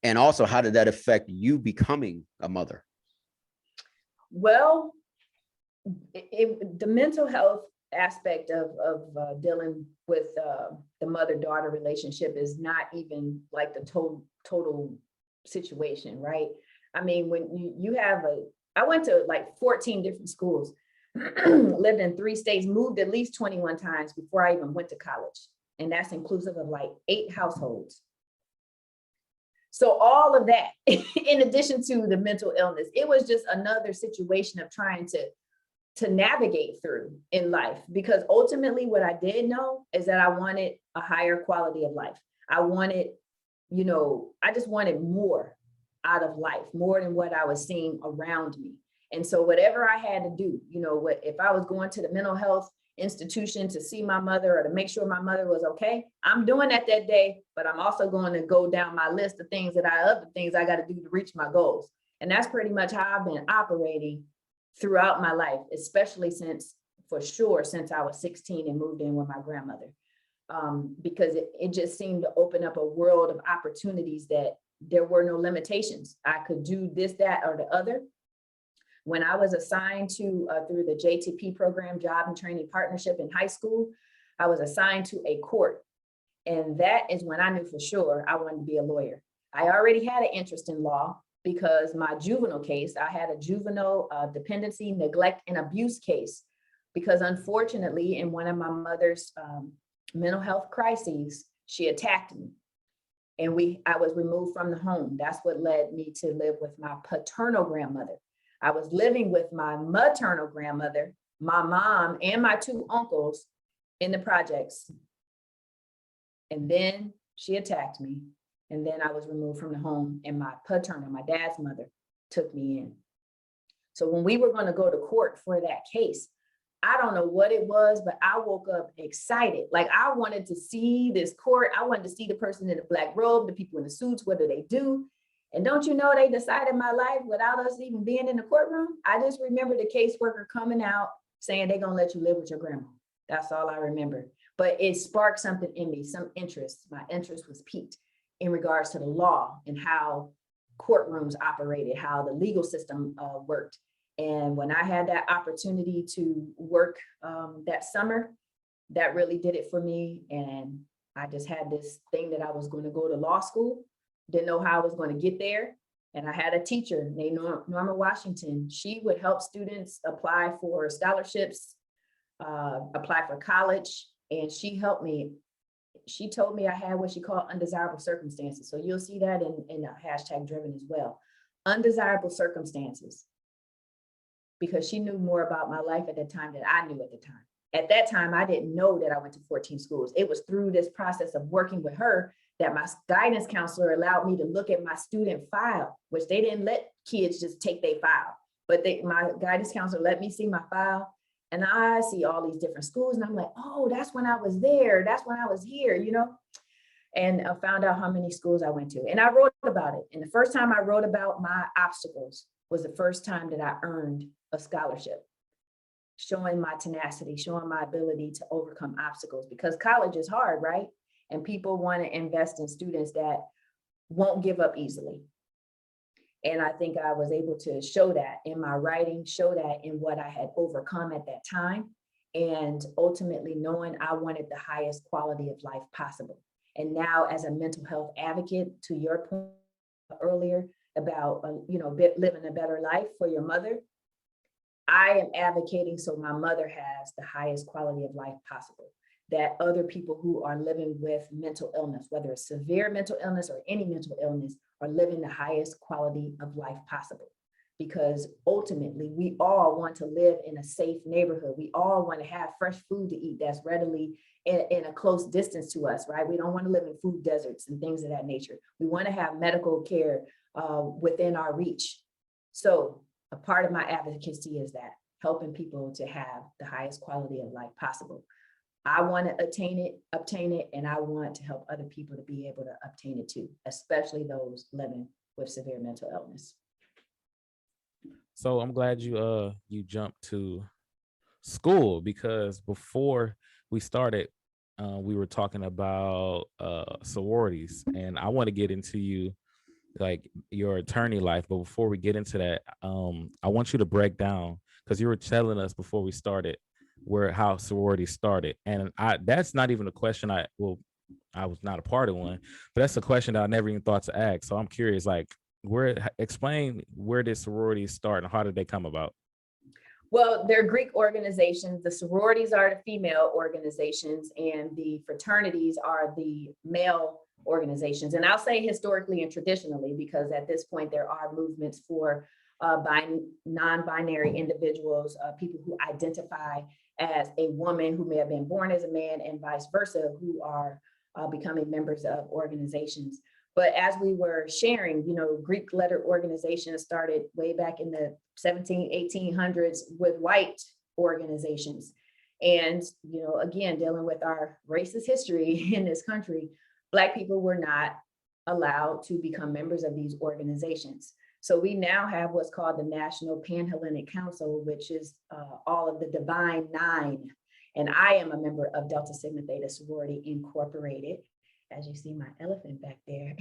And also, how did that affect you becoming a mother? Well, the mental health aspect of dealing with the mother-daughter relationship is not even like the total situation, right? I mean, when you have I went to like 14 different schools, lived in 3 states, moved at least 21 times before I even went to college. And that's inclusive of like 8 households. So all of that, in addition to the mental illness, it was just another situation of trying to navigate through in life, because ultimately what I did know is that I wanted a higher quality of life. I wanted, I just wanted more out of life, more than what I was seeing around me. And so whatever I had to do, if I was going to the mental health institution to see my mother or to make sure my mother was okay, I'm doing that day, but I'm also going to go down my list of other things I got to do to reach my goals. And that's pretty much how I've been operating throughout my life, especially since I was 16 and moved in with my grandmother, because it just seemed to open up a world of opportunities that there were no limitations. I could do this, that, or the other. When I was assigned to, through the JTP program, Job and Training Partnership in high school, I was assigned to a court. And that is when I knew for sure I wanted to be a lawyer. I already had an interest in law because my juvenile case, I had a juvenile dependency, neglect, and abuse case, because unfortunately, in one of my mother's mental health crises, she attacked me. And I was removed from the home. That's what led me to live with my paternal grandmother. I was living with my maternal grandmother, my mom, and my 2 uncles in the projects. And then she attacked me. And then I was removed from the home, and my paternal, my dad's mother, took me in. So when we were going to go to court for that case, I don't know what it was, but I woke up excited. Like, I wanted to see this court. I wanted to see the person in the black robe, the people in the suits, what do they do? And don't you know, they decided my life without us even being in the courtroom. I just remember the caseworker coming out saying they're going to let you live with your grandma. That's all I remember. But it sparked something in me, some interest. My interest was piqued in regards to the law and how courtrooms operated, how the legal system worked. And when I had that opportunity to work that summer, that really did it for me. And I just had this thing that I was going to go to law school, didn't know how I was going to get there. And I had a teacher named Norma Washington. She would help students apply for scholarships, apply for college, and she helped me. She told me I had what she called undesirable circumstances. So you'll see that in hashtag driven as well. Undesirable circumstances. Because she knew more about my life at that time than I knew at the time. At that time, I didn't know that I went to 14 schools. It was through this process of working with her that my guidance counselor allowed me to look at my student file, which they didn't let kids just take their file. But my guidance counselor let me see my file, and I see all these different schools, and I'm like, oh, that's when I was there. That's when I was here, you know? And I found out how many schools I went to. And I wrote about it. And the first time I wrote about my obstacles was the first time that I earned a scholarship, showing my tenacity, showing my ability to overcome obstacles, because college is hard, right? And people want to invest in students that won't give up easily. And I think I was able to show that in my writing, show that in what I had overcome at that time, and ultimately knowing I wanted the highest quality of life possible. And now, as a mental health advocate, to your point earlier about living a better life for your mother, I am advocating so my mother has the highest quality of life possible, that other people who are living with mental illness, whether it's severe mental illness or any mental illness, are living the highest quality of life possible. Because ultimately, we all want to live in a safe neighborhood. We all want to have fresh food to eat that's readily in a close distance to us, right? We don't want to live in food deserts and things of that nature. We want to have medical care within our reach. So a part of my advocacy is that helping people to have the highest quality of life possible. I want to obtain it, and I want to help other people to be able to obtain it too, especially those living with severe mental illness. So I'm glad you jumped to school, because before we started, we were talking about sororities, and I want to get into your attorney life. But before we get into that, I want you to break down, because you were telling us before we started how sorority started, and that's not even a question I was not a part of one, but that's a question that I never even thought to ask. So I'm curious, explain where did sororities start and how did they come about? Well, they're Greek organizations. The sororities are the female organizations, and the fraternities are the male organizations. And I'll say historically and traditionally, because at this point there are movements for non-binary individuals, people who identify as a woman who may have been born as a man, and vice versa, who are becoming members of organizations. But as we were sharing, Greek letter organizations started way back in the 1800s with white organizations. And, again, dealing with our racist history in this country, Black people were not allowed to become members of these organizations. So we now have what's called the National Panhellenic Council, which is all of the Divine Nine. And I am a member of Delta Sigma Theta Sorority Incorporated, as you see my elephant back there,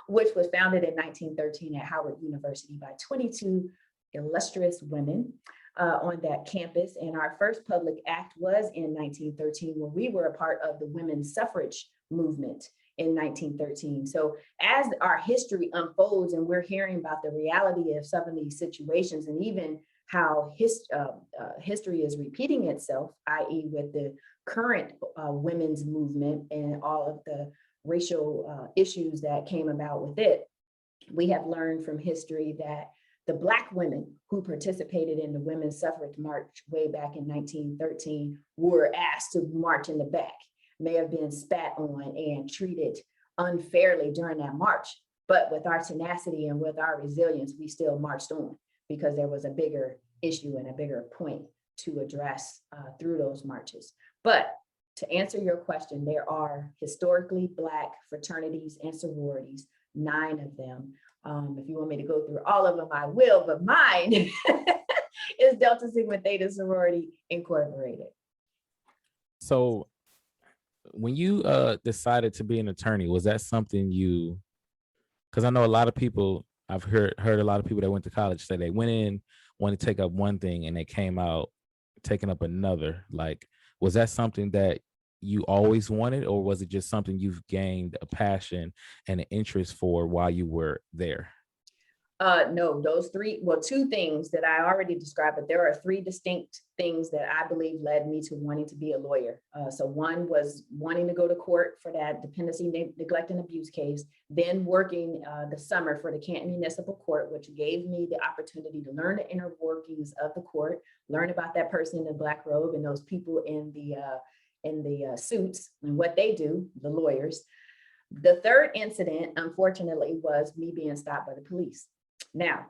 which was founded in 1913 at Howard University by 22 illustrious women on that campus. And our first public act was in 1913, when we were a part of the women's suffrage movement. in 1913. So as our history unfolds and we're hearing about the reality of some of these situations, and even how history is repeating itself, i.e. with the current women's movement and all of the racial issues that came about with it, we have learned from history that the Black women who participated in the women's suffrage march way back in 1913 were asked to march in the back, may have been spat on and treated unfairly during that march. But with our tenacity and with our resilience, we still marched on because there was a bigger issue and a bigger point to address through those marches. But to answer your question, there are historically Black fraternities and sororities, 9 of them. If you want me to go through all of them, I will, but mine is Delta Sigma Theta Sorority Incorporated. So when you decided to be an attorney, was that something you, because I know a lot of people, I've heard a lot of people that went to college say they went in, wanted to take up one thing and they came out taking up another. Like, was that something that you always wanted, or was it just something you've gained a passion and an interest for while you were there? No, those 2 things that I already described, but there are 3 distinct things that I believe led me to wanting to be a lawyer. So one was wanting to go to court for that dependency, neglect, and abuse case, then working the summer for the Canton Municipal Court, which gave me the opportunity to learn the inner workings of the court, learn about that person in the Black robe and those people in the suits and what they do, the lawyers. The third incident, unfortunately, was me being stopped by the police. Now,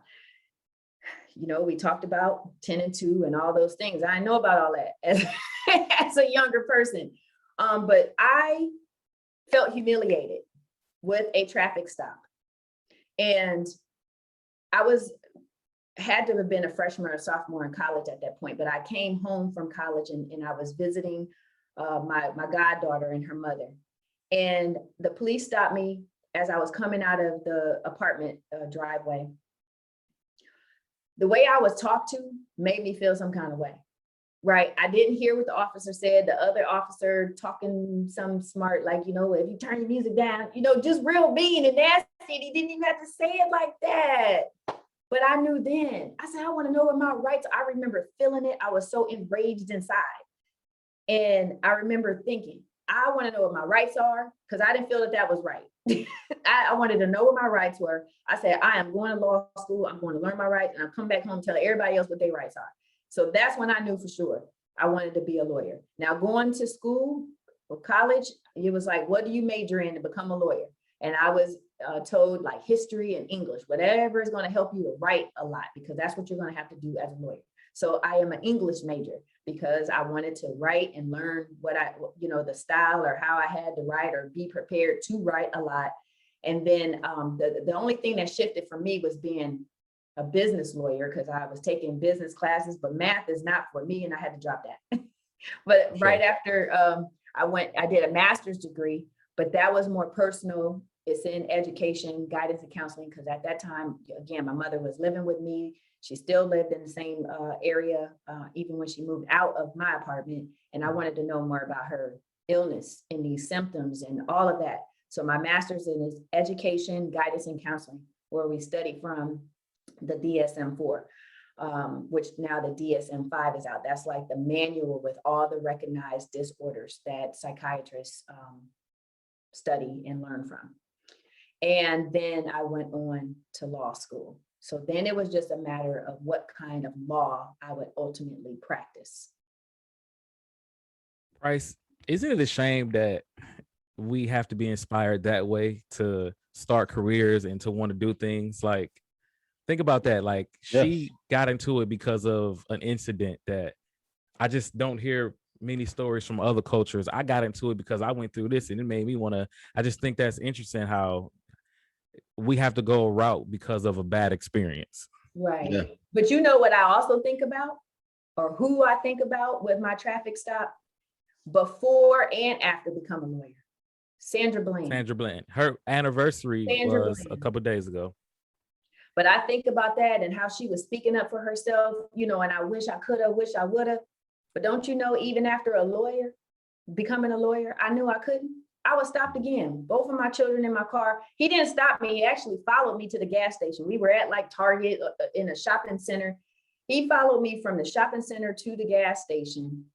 we talked about 10 and 2 and all those things. I know about all that as a younger person, but I felt humiliated with a traffic stop. And I had to have been a freshman or sophomore in college at that point, but I came home from college and I was visiting my goddaughter and her mother. And the police stopped me as I was coming out of the apartment driveway. The way I was talked to made me feel some kind of way, right? I didn't hear what the officer said. The other officer talking some smart, like, if you turn your music down, just real mean and nasty. And he didn't even have to say it like that. But I knew then. I said, I want to know what my rights are. I remember feeling it. I was so enraged inside. And I remember thinking, I want to know what my rights are, because I didn't feel that was right. I wanted to know what my rights were. I said, I am going to law school. I'm going to learn my rights, and I'll come back home and tell everybody else what their rights are. So that's when I knew for sure I wanted to be a lawyer. Now, going to school or college, it was like, what do you major in to become a lawyer? And I was told like history and English, whatever is going to help you to write a lot, because that's what you're going to have to do as a lawyer. So I am an English major because I wanted to write and learn what the style or how I had to write or be prepared to write a lot. And then the only thing that shifted for me was being a business lawyer, because I was taking business classes, but math is not for me, and I had to drop that. But sure. Right after I did a master's degree, but that was more personal. It's in education, guidance, and counseling, because at that time, again, my mother was living with me. She still lived in the same area, even when she moved out of my apartment. And I wanted to know more about her illness and these symptoms and all of that. So my master's in education, guidance, and counseling, where we study from the DSM-4, which now the DSM-5 is out. That's like the manual with all the recognized disorders that psychiatrists study and learn from. And then I went on to law school. So then it was just a matter of what kind of law I would ultimately practice. Bryce, isn't it a shame that we have to be inspired that way to start careers and to want to do things? Like, think about that. Like, she got into it because of an incident that I just don't hear many stories from other cultures. I got into it because I went through this and it made me want to. I just think that's interesting how we have to go a route because of a bad experience. Right. Yeah. But you know what I also think about, or who I think about with my traffic stop before and after becoming a lawyer? Sandra Bland. Her anniversary was a couple of days ago. But I think about that and how she was speaking up for herself, and I wish I could have, wish I would have. But don't you know, even after becoming a lawyer, I knew I couldn't. I was stopped again. Both of my children in my car. He didn't stop me. He actually followed me to the gas station. We were at like Target in a shopping center. He followed me from the shopping center to the gas station.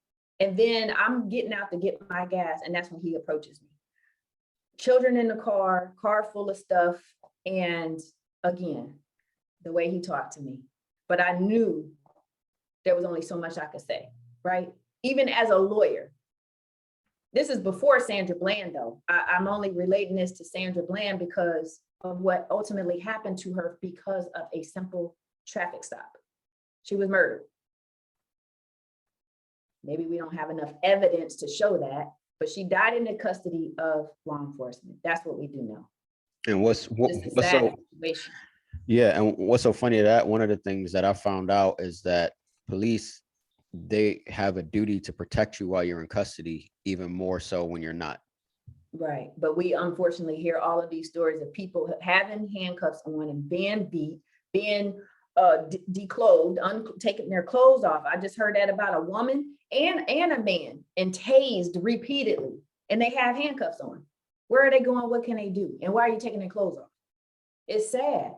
And then I'm getting out to get my gas. And that's when he approaches me. Children in the car full of stuff. And again, the way he talked to me. But I knew there was only so much I could say, right? Even as a lawyer. This is before Sandra Bland, though. I'm only relating this to Sandra Bland because of what ultimately happened to her because of a simple traffic stop. She was murdered. Maybe we don't have enough evidence to show that, but she died in the custody of law enforcement. That's what we do know. And what's so situation. yeah, and what's so funny that one of the things that I found out is that police, they have a duty to protect you while you're in custody, even more so when you're not. Right. But we unfortunately hear all of these stories of people having handcuffs on and being beat, being declothed, taking their clothes off. I just heard that about a woman and a man, and tased repeatedly, and they have handcuffs on. Where are they going? What can they do? And why are you taking their clothes off? It's sad.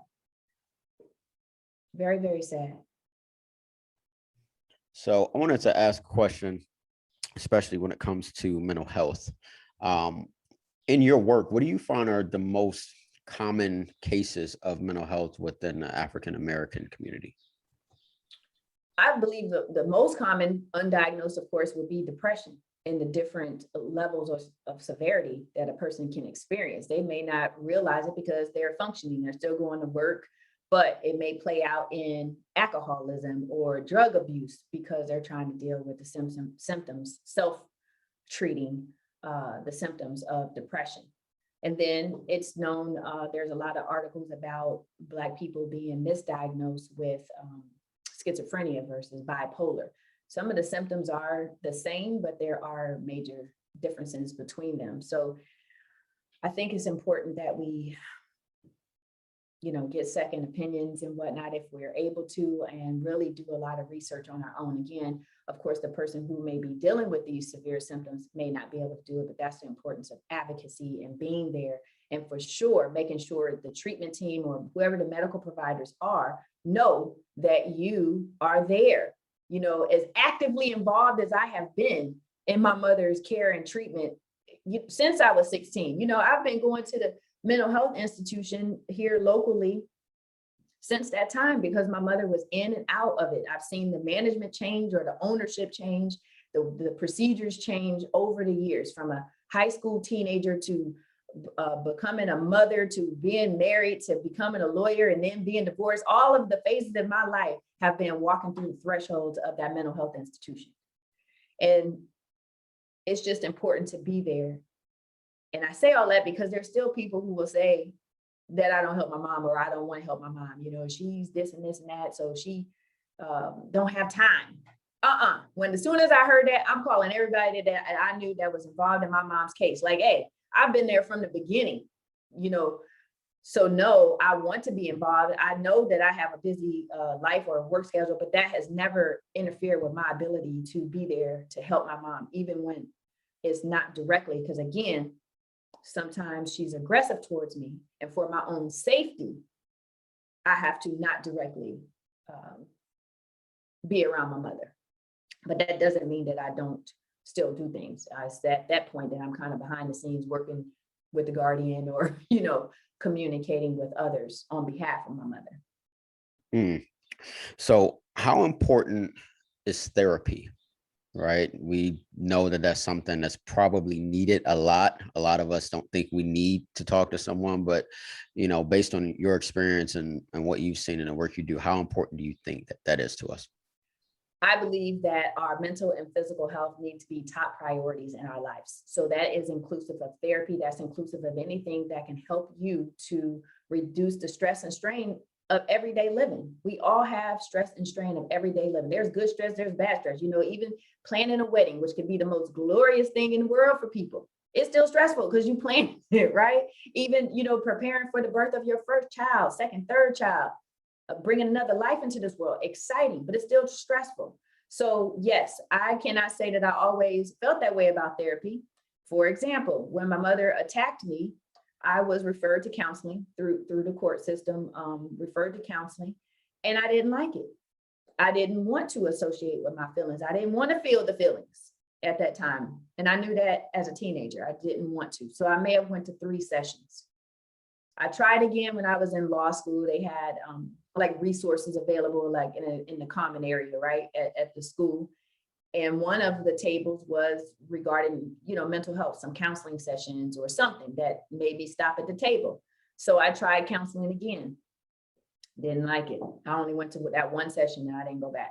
Very, very sad. So I wanted to ask a question, especially when it comes to mental health. In your work, what do you find are the most common cases of mental health within the African American community? I believe the most common undiagnosed, of course, would be depression and the different levels of severity that a person can experience. They may not realize it because they're functioning, they're still going to work, but it may play out in alcoholism or drug abuse because they're trying to deal with the symptoms, self-treating the symptoms of depression. And then it's known, there's a lot of articles about Black people being misdiagnosed with schizophrenia versus bipolar. Some of the symptoms are the same, but there are major differences between them. So I think it's important that we, get second opinions and whatnot if we're able to, and really do a lot of research on our own. Again, of course, the person who may be dealing with these severe symptoms may not be able to do it, but that's the importance of advocacy and being there. And for sure, making sure the treatment team or whoever the medical providers are know that you are there, as actively involved as I have been in my mother's care and treatment since I was 16. I've been going to the mental health institution here locally since that time because my mother was in and out of it. I've seen the management change or the ownership change, the procedures change over the years, from a high school teenager to becoming a mother, to being married, to becoming a lawyer, and then being divorced. All of the phases of my life have been walking through the thresholds of that mental health institution. And it's just important to be there. And I say all that because there's still people who will say that I don't help my mom, or I don't want to help my mom. She's this and this and that, so she don't have time. As soon as I heard that, I'm calling everybody that I knew that was involved in my mom's case. Like, hey, I've been there from the beginning, So no, I want to be involved. I know that I have a busy life or work schedule, but that has never interfered with my ability to be there to help my mom, even when it's not directly. Because again, sometimes she's aggressive towards me, and for my own safety, I have to not directly be around my mother. But that doesn't mean that I don't still do things. It's at that point that I'm kind of behind the scenes working with the guardian, or, communicating with others on behalf of my mother. So how important is therapy? Right? We know that that's something that's probably needed a lot. A lot of us don't think we need to talk to someone, but, based on your experience and what you've seen in the work you do, how important do you think that is to us? I believe that our mental and physical health need to be top priorities in our lives. So that is inclusive of therapy. That's inclusive of anything that can help you to reduce the stress and strain of everyday living. We all have stress and strain of everyday living. There's good stress, there's bad stress. Even planning a wedding, which could be the most glorious thing in the world for people, it's still stressful because you planned it, right? Even, preparing for the birth of your first child, second, third child, bringing another life into this world, exciting, but it's still stressful. So yes, I cannot say that I always felt that way about therapy. For example, when my mother attacked me, I was referred to counseling through the court system, referred to counseling, and I didn't like it. I didn't want to associate with my feelings. I didn't want to feel the feelings at that time. And I knew that as a teenager, I didn't want to. So I may have went to 3 sessions. I tried again when I was in law school. They had like resources available, like in the common area, right, at the school. And one of the tables was regarding, mental health, some counseling sessions or something that made me stop at the table. So I tried counseling again. Didn't like it. I only went to that 1 session and I didn't go back.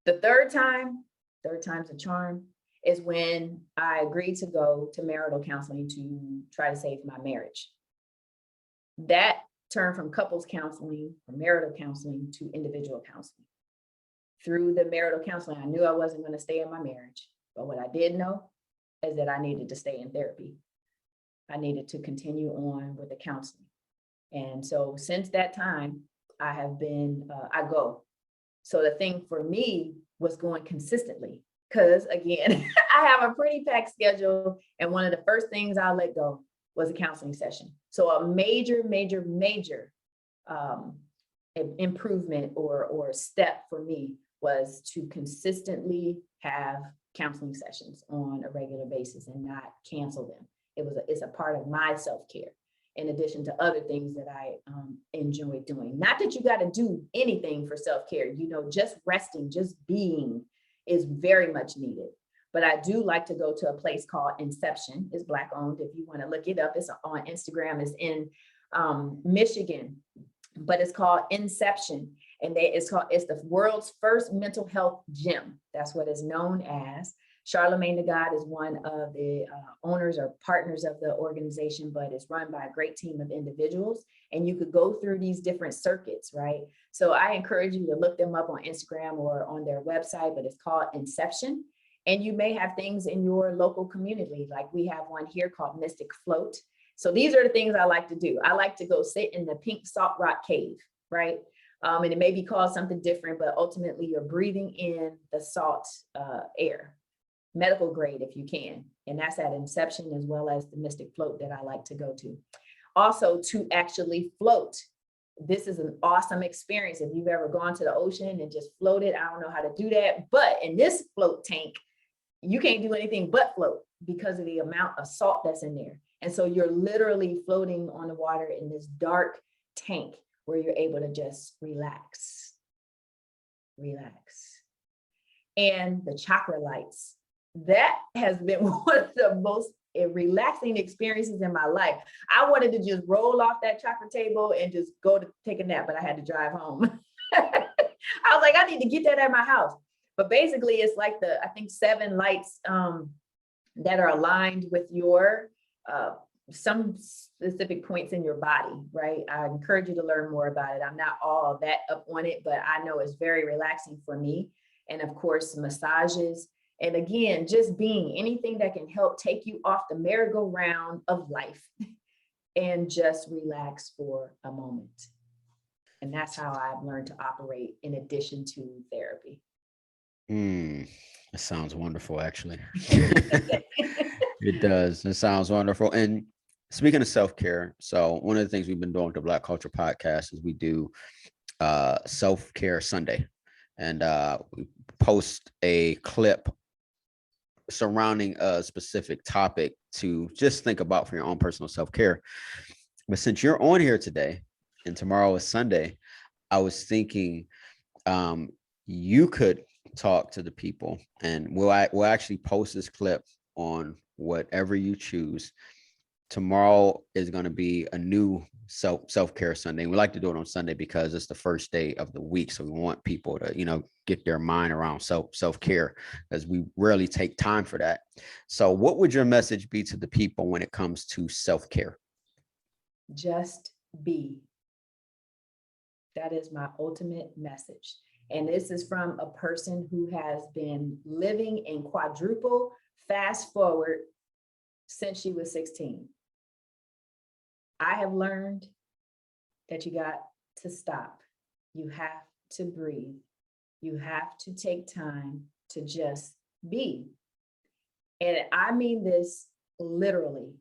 The third time's a charm, is when I agreed to go to marital counseling to try to save my marriage. That turned from couples counseling, from marital counseling to individual counseling. Through the marital counseling, I knew I wasn't going to stay in my marriage. But what I did know is that I needed to stay in therapy. I needed to continue on with the counseling. And so since that time, I have been, I go. So the thing for me was going consistently, because again, I have a pretty packed schedule. And one of the first things I let go was a counseling session. So a major improvement or step for me was to consistently have counseling sessions on a regular basis and not cancel them. It's a part of my self-care, in addition to other things that I enjoy doing. Not that you got to do anything for self-care, just resting, just being is very much needed. But I do like to go to a place called Inception. It's Black owned. If you want to look it up, it's on Instagram. It's in Michigan, but it's called Inception. And it's the world's first mental health gym. That's what it's known as. Charlemagne the God is one of the owners or partners of the organization, but it's run by a great team of individuals. And you could go through these different circuits, right? So I encourage you to look them up on Instagram or on their website, but it's called Inception. And you may have things in your local community, like we have one here called Mystic Float. So these are the things I like to do. I like to go sit in the pink salt rock cave, right? And it may be called something different, but ultimately you're breathing in the salt air, medical grade if you can. And that's at Inception, as well as the Mystic Float that I like to go to. Also, to actually float. This is an awesome experience. If you've ever gone to the ocean and just floated, I don't know how to do that. But in this float tank, you can't do anything but float because of the amount of salt that's in there. And so you're literally floating on the water in this dark tank where you're able to just relax. And the chakra lights, that has been one of the most relaxing experiences in my life. I wanted to just roll off that chakra table and just go to take a nap, but I had to drive home. I was like, I need to get that at my house. But basically, it's like I think 7 lights that are aligned with your some specific points in your body, right? I encourage you to learn more about it. I'm not all that up on it, but I know it's very relaxing for me. And of course, massages. And again, just being anything that can help take you off the merry-go-round of life and just relax for a moment. And that's how I've learned to operate in addition to therapy. It sounds wonderful, actually. It does. It sounds wonderful. And speaking of self-care, so one of the things we've been doing with the Black Culture Podcast is we do self-care Sunday, and we post a clip surrounding a specific topic to just think about for your own personal self-care. But since you're on here today and tomorrow is Sunday, I was thinking you could talk to the people, and we'll actually post this clip on whatever you choose. Tomorrow is going to be a new self-care Sunday. We like to do it on Sunday because it's the first day of the week. So we want people to, get their mind around self-care, because we rarely take time for that. So what would your message be to the people when it comes to self-care? Just be. That is my ultimate message. And this is from a person who has been living in quadruple fast forward since she was 16. I have learned that you got to stop. You have to breathe. You have to take time to just be. And I mean this literally,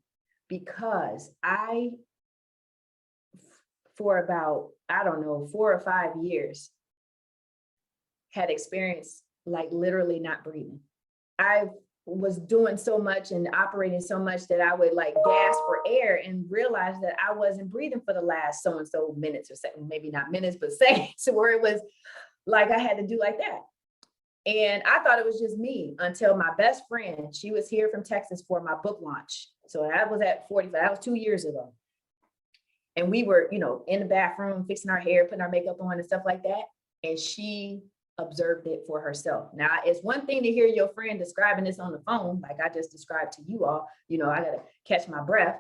because for about, I don't know, 4 or 5 years, had experienced like literally not breathing. I was doing so much and operating so much that I would like gasp for air and realize that I wasn't breathing for the last so and so minutes or second, maybe not minutes, but seconds, where it was like I had to do like that. And I thought it was just me until my best friend, she was here from Texas for my book launch. So that was at 45, that was 2 years ago. And we were, in the bathroom, fixing our hair, putting our makeup on and stuff like that. And she observed it for herself. Now, it's one thing to hear your friend describing this on the phone, like I just described to you all, I got to catch my breath.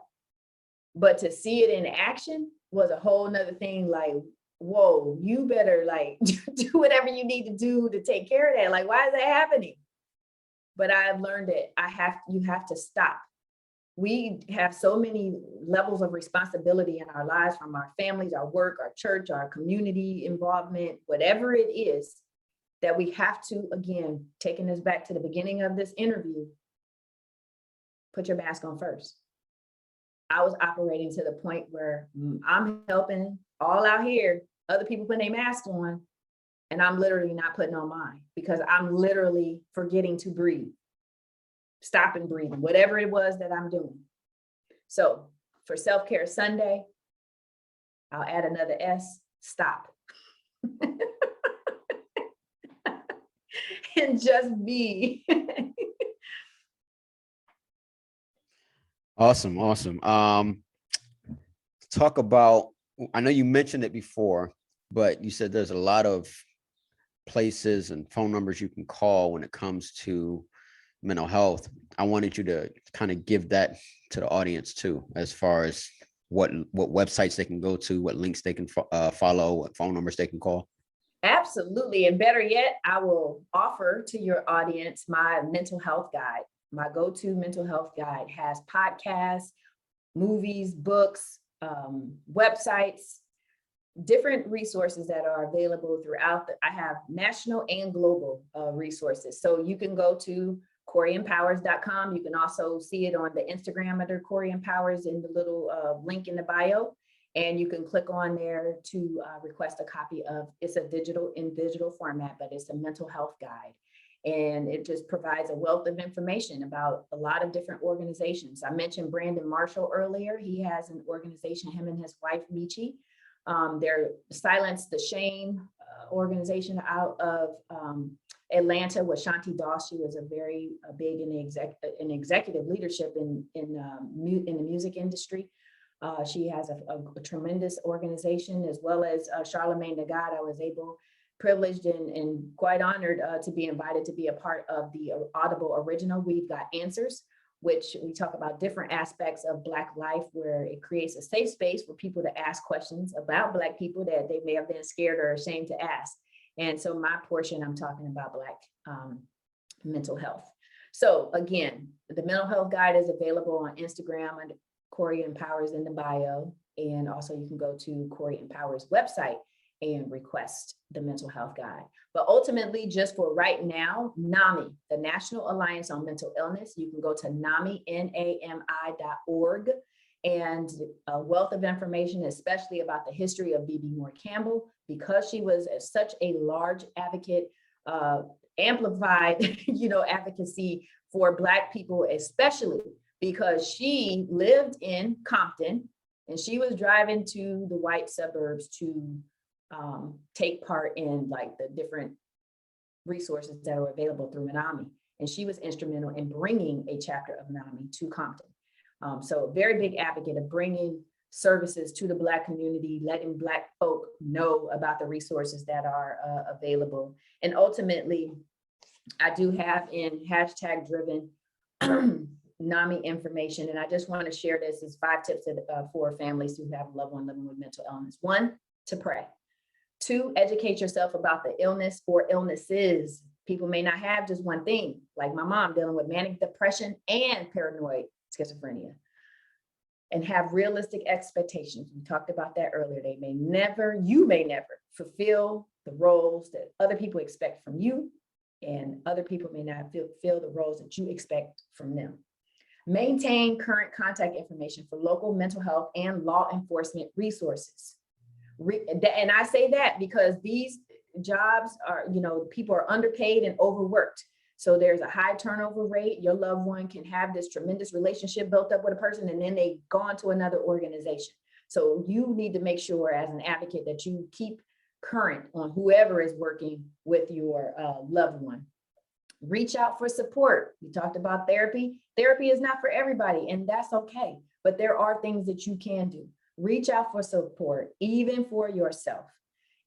But to see it in action was a whole nother thing. Like, whoa, you better like do whatever you need to do to take care of that. Like, why is that happening? But I've learned that you have to stop. We have so many levels of responsibility in our lives, from our families, our work, our church, our community involvement, whatever it is, that we have to, again, taking us back to the beginning of this interview, put your mask on first. I was operating to the point where I'm helping all out here, other people putting their masks on, and I'm literally not putting on mine because I'm literally forgetting to breathe, stopping breathing, whatever it was that I'm doing. So for Self-Care Sunday, I'll add another S, stop. And just be. Awesome. Talk about, I know you mentioned it before, but you said there's a lot of places and phone numbers you can call when it comes to mental health. I wanted you to kind of give that to the audience too, as far as what websites they can go to, what links they can follow, what phone numbers they can call. Absolutely. And better yet, I will offer to your audience my mental health guide. My go-to mental health guide has podcasts, movies, books, websites, different resources that are available throughout. I have national and global resources. So you can go to CoreyEmpowers.com. You can also see it on the Instagram under Corey Empowers in the little link in the bio. And you can click on there to request a copy of, it's a digital format, but it's a mental health guide. And it just provides a wealth of information about a lot of different organizations. I mentioned Brandon Marshall earlier. He has an organization, him and his wife, Michi. They're Silence the Shame organization out of Atlanta with Shanti Doss. She was a very big in executive leadership in the music industry. She has a tremendous organization, as well as Charlemagne the God. I was privileged and quite honored to be invited to be a part of the Audible original We've Got Answers, which we talk about different aspects of Black life, where it creates a safe space for people to ask questions about Black people that they may have been scared or ashamed to ask. And so my portion, I'm talking about Black mental health. So again, the mental health guide is available on Instagram under Corey Empowers in the bio. And also you can go to Corey Empowers website and request the mental health guide. But ultimately, just for right now, NAMI, the National Alliance on Mental Illness, you can go to NAMI, NAMI.org, and a wealth of information, especially about the history of B.B. Moore Campbell, because she was such a large advocate, amplified, advocacy for Black people, especially because she lived in Compton and she was driving to the white suburbs to take part in like the different resources that are available through NAMI. And she was instrumental in bringing a chapter of NAMI to Compton. So a very big advocate of bringing services to the Black community, letting Black folk know about the resources that are available. And ultimately, I do have in #driven NAMI information. And I just want to share this as 5 tips for families who have a loved one living with mental illness. 1, to pray. 2, educate yourself about the illness or illnesses. People may not have just one thing, like my mom dealing with manic depression and paranoid schizophrenia, and have realistic expectations. We talked about that earlier. You may never fulfill the roles that other people expect from you, and other people may not fill the roles that you expect from them. Maintain current contact information for local mental health and law enforcement resources. And I say that because these jobs are, people are underpaid and overworked. So there's a high turnover rate. Your loved one can have this tremendous relationship built up with a person, and then they go on to another organization. So you need to make sure as an advocate that you keep current on whoever is working with your loved one. Reach out for support. We talked about therapy. Therapy is not for everybody, and that's okay. But there are things that you can do. Reach out for support, even for yourself.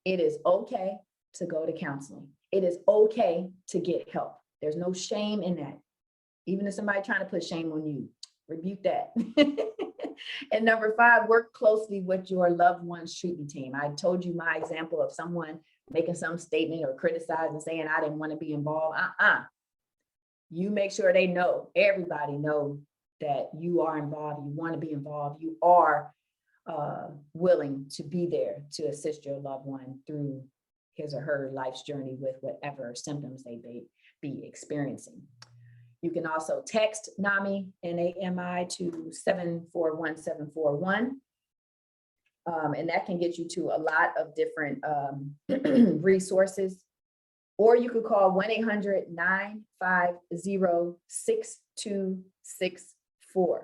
It is okay to go to counseling. It is okay to get help. There's no shame in that. Even if somebody trying to put shame on you, rebuke that. And number 5, work closely with your loved one's treatment team. I told you my example of someone making some statement or criticizing, saying I didn't want to be involved. You make sure they know, everybody know that you are involved, you want to be involved, you are willing to be there to assist your loved one through his or her life's journey with whatever symptoms they may be experiencing. You can also text NAMI, N-A-M-I, to 741741. And that can get you to a lot of different resources. Or you could call 1-800-950-6264.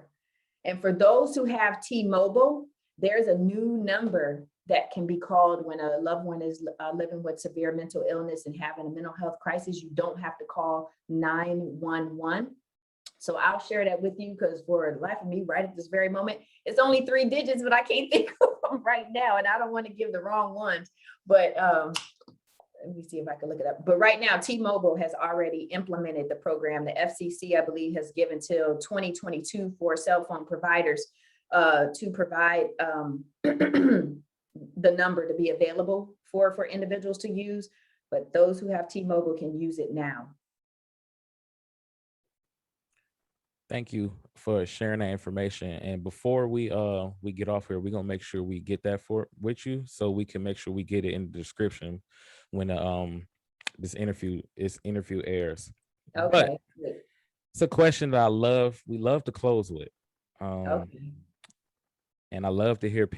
And for those who have T-Mobile, there's a new number that can be called when a loved one is living with severe mental illness and having a mental health crisis. You don't have to call 911. So I'll share that with you, because for the life of me, right at this very moment, it's only 3 digits, but I can't think of them right now, and I don't want to give the wrong ones. But let me see if I can look it up. But right now, T-Mobile has already implemented the program. The FCC, I believe, has given till 2022 for cell phone providers to provide the number to be available for individuals to use. But those who have T-Mobile can use it now. Thank you for sharing that information. And before we get off here, we're gonna make sure we get that with you, so we can make sure we get it in the description when this interview airs. Okay. But it's a question that we love to close with. Okay. And I love to hear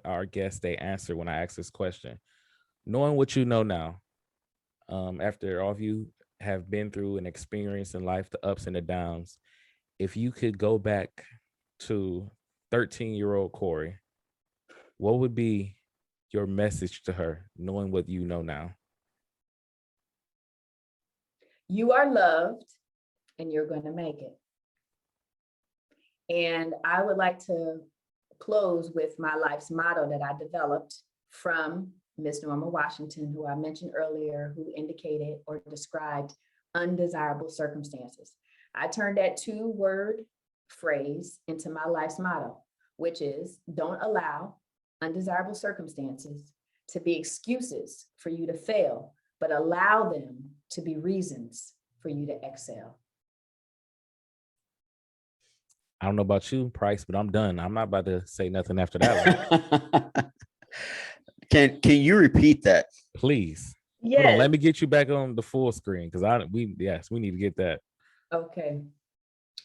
our guests, they answer when I ask this question. Knowing what you know now, after all of you have been through and experienced in life, the ups and the downs, if you could go back to 13-year-old Corey, what would be your message to her, knowing what you know now? You are loved and you're going to make it. And I would like to close with my life's motto that I developed from Miss Norma Washington, who I mentioned earlier, who indicated or described undesirable circumstances. I turned that 2-word phrase into my life's motto, which is, don't allow undesirable circumstances to be excuses for you to fail, but allow them to be reasons for you to excel. I don't know about you, Price, but I'm done. I'm not about to say nothing after that one. Can you repeat that? Please. Yes. Hold on, let me get you back on the full screen, because we need to get that. Okay.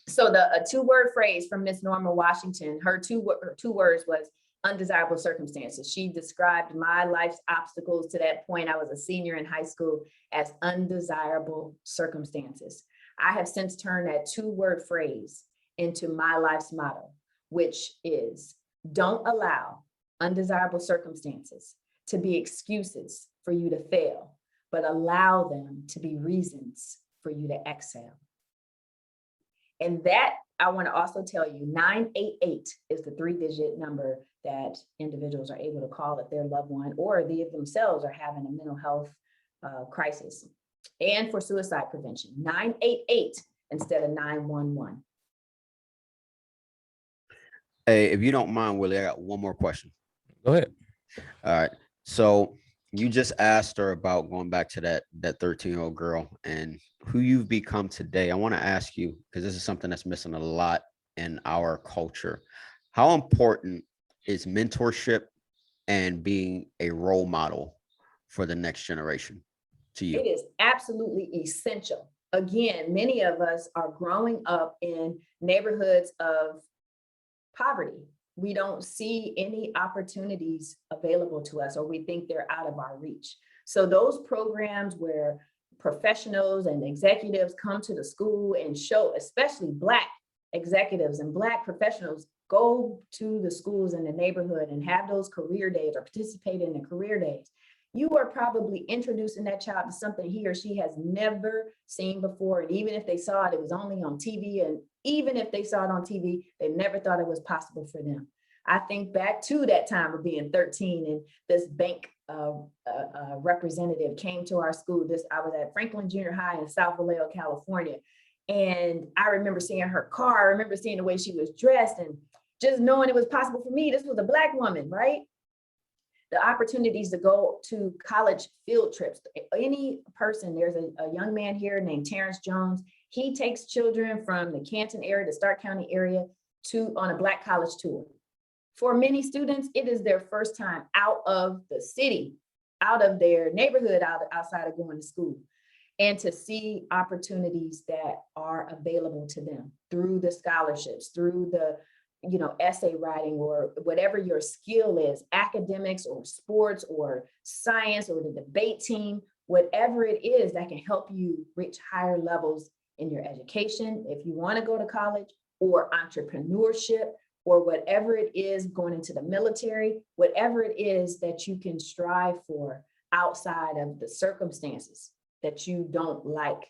So the 2-word phrase from Miss Norma Washington, her two words was undesirable circumstances. She described my life's obstacles to that point. I was a senior in high school as undesirable circumstances. I have since turned that 2-word phrase into my life's motto, which is, don't allow undesirable circumstances to be excuses for you to fail, but allow them to be reasons for you to excel. And that, I want to also tell you, 988 is the 3-digit number that individuals are able to call if their loved one or they themselves are having a mental health crisis. And for suicide prevention, 988 instead of 911. Hey, if you don't mind, Willie, I got one more question. Go ahead. All right. So you just asked her about going back to that 13-year-old girl and who you've become today. I want to ask you, because this is something that's missing a lot in our culture. How important is mentorship and being a role model for the next generation to you? It is absolutely essential. again, many of us are growing up in neighborhoods of poverty. We don't see any opportunities available to us, or we think they're out of our reach. So those programs where professionals and executives come to the school and show, especially Black executives and Black professionals, go to the schools in the neighborhood and have those career days or participate in the career days. You are probably introducing that child to something he or she has never seen before. And even if they saw it, it was only on TV. And even if they saw it on TV, they never thought it was possible for them. I think back to that time of being 13 and this bank representative came to our school. I was at Franklin Junior High in South Vallejo, California. And I remember seeing her car. I remember seeing the way she was dressed and just knowing it was possible for me. This was a Black woman, right? The opportunities to go to college field trips. Any person, there's a young man here named Terrence Jones. He takes children from the Canton area, the Stark County area, on a Black college tour. For many students, it is their first time out of the city, out of their neighborhood, outside of going to school, and to see opportunities that are available to them through the scholarships, through the essay writing, or whatever your skill is, academics or sports or science or the debate team, whatever it is that can help you reach higher levels in your education, if you want to go to college, or entrepreneurship, or whatever it is, going into the military, whatever it is that you can strive for outside of the circumstances that you don't like,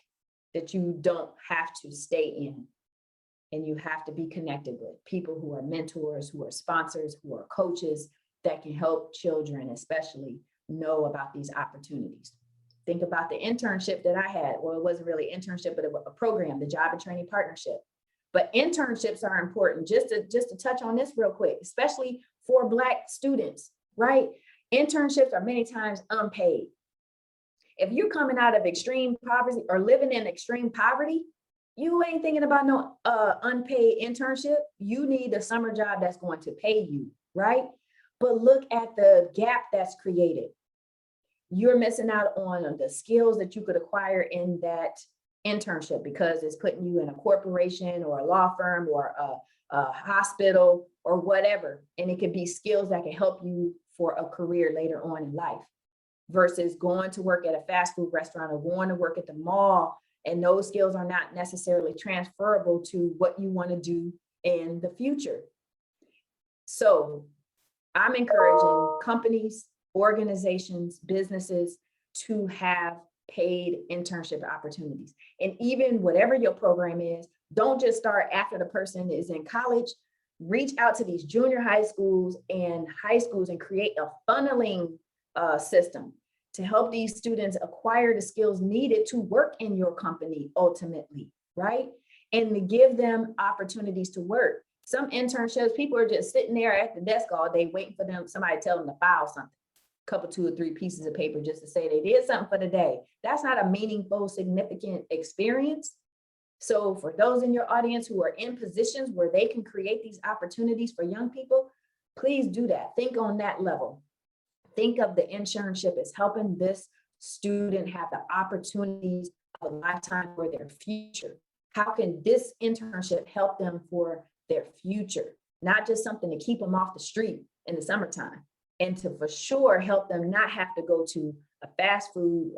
that you don't have to stay in. And you have to be connected with people who are mentors, who are sponsors, who are coaches that can help children, especially, know about these opportunities. Think about the internship that I had. Well, it wasn't really an internship, but it was a program, the Job and Training Partnership. But internships are important. Just to touch on this real quick, especially for Black students, right? Internships are many times unpaid. If you're coming out of extreme poverty or living in extreme poverty, you ain't thinking about no unpaid internship. You need a summer job that's going to pay you, right? But look at the gap that's created. You're missing out on the skills that you could acquire in that internship because it's putting you in a corporation or a law firm or a hospital or whatever. And it could be skills that can help you for a career later on in life versus going to work at a fast food restaurant or going to work at the mall. And those skills are not necessarily transferable to what you want to do in the future. So I'm encouraging companies, organizations, businesses to have paid internship opportunities. And even whatever your program is, don't just start after the person is in college. Reach out to these junior high schools and high schools and create a funneling system to help these students acquire the skills needed to work in your company ultimately, right? And to give them opportunities to work. Some internships, people are just sitting there at the desk all day waiting for somebody to tell them to file something. Couple, 2 or 3 pieces of paper just to say they did something for the day. That's not a meaningful, significant experience. So for those in your audience who are in positions where they can create these opportunities for young people, please do that. Think on that level. Think of the internship as helping this student have the opportunities of a lifetime for their future. How can this internship help them for their future? Not just something to keep them off the street in the summertime. And to for sure help them not have to go to a fast food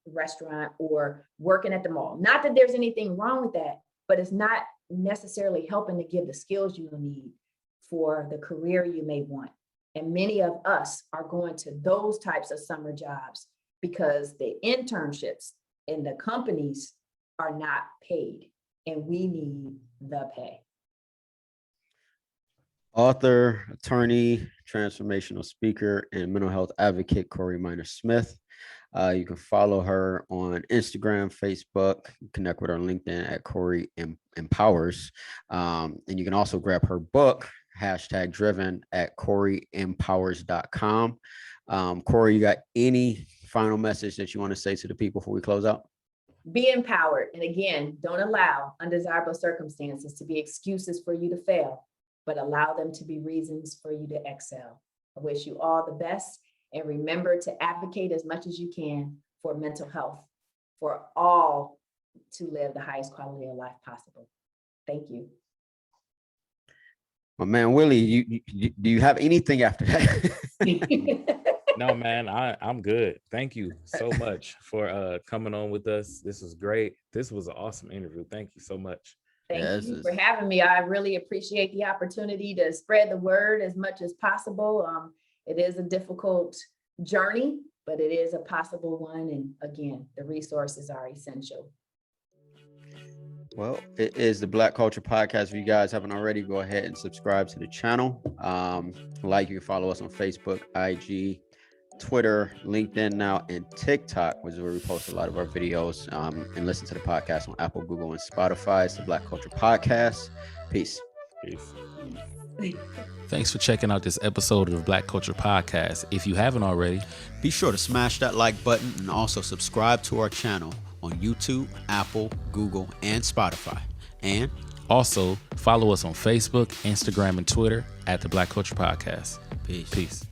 restaurant or working at the mall. Not that there's anything wrong with that, but it's not necessarily helping to give the skills you need for the career you may want. And many of us are going to those types of summer jobs because the internships in the companies are not paid, and we need the pay. Author, attorney, transformational speaker, and mental health advocate, Corey Minor-Smith. You can follow her on Instagram, Facebook, connect with her on LinkedIn at Corey Empowers. And you can also grab her book, #driven, at CoreyEmpowers.com. Corey, you got any final message that you want to say to the people before we close out? Be empowered. And again, don't allow undesirable circumstances to be excuses for you to fail, but allow them to be reasons for you to excel. I wish you all the best, and remember to advocate as much as you can for mental health for all to live the highest quality of life possible. Thank you. Well, man, Willie, do you have anything after that? No, man, I'm good. Thank you so much for coming on with us. This was great. This was an awesome interview. Thank you so much. Thank you for having me. I really appreciate the opportunity to spread the word as much as possible. It is a difficult journey, but it is a possible one. And again, the resources are essential. Well, it is the Black Culture Podcast. If you guys haven't already, go ahead and subscribe to the channel. You can follow us on Facebook, IG, Twitter, LinkedIn now, and TikTok, which is where we post a lot of our videos, and listen to the podcast on Apple, Google, and Spotify. It's the Black Culture Podcast. Peace. Thanks for checking out this episode of the Black Culture Podcast. If you haven't already, be sure to smash that like button and also subscribe to our channel on YouTube, Apple, Google, and Spotify. And also follow us on Facebook, Instagram, and Twitter at the Black Culture Podcast. Peace. Peace.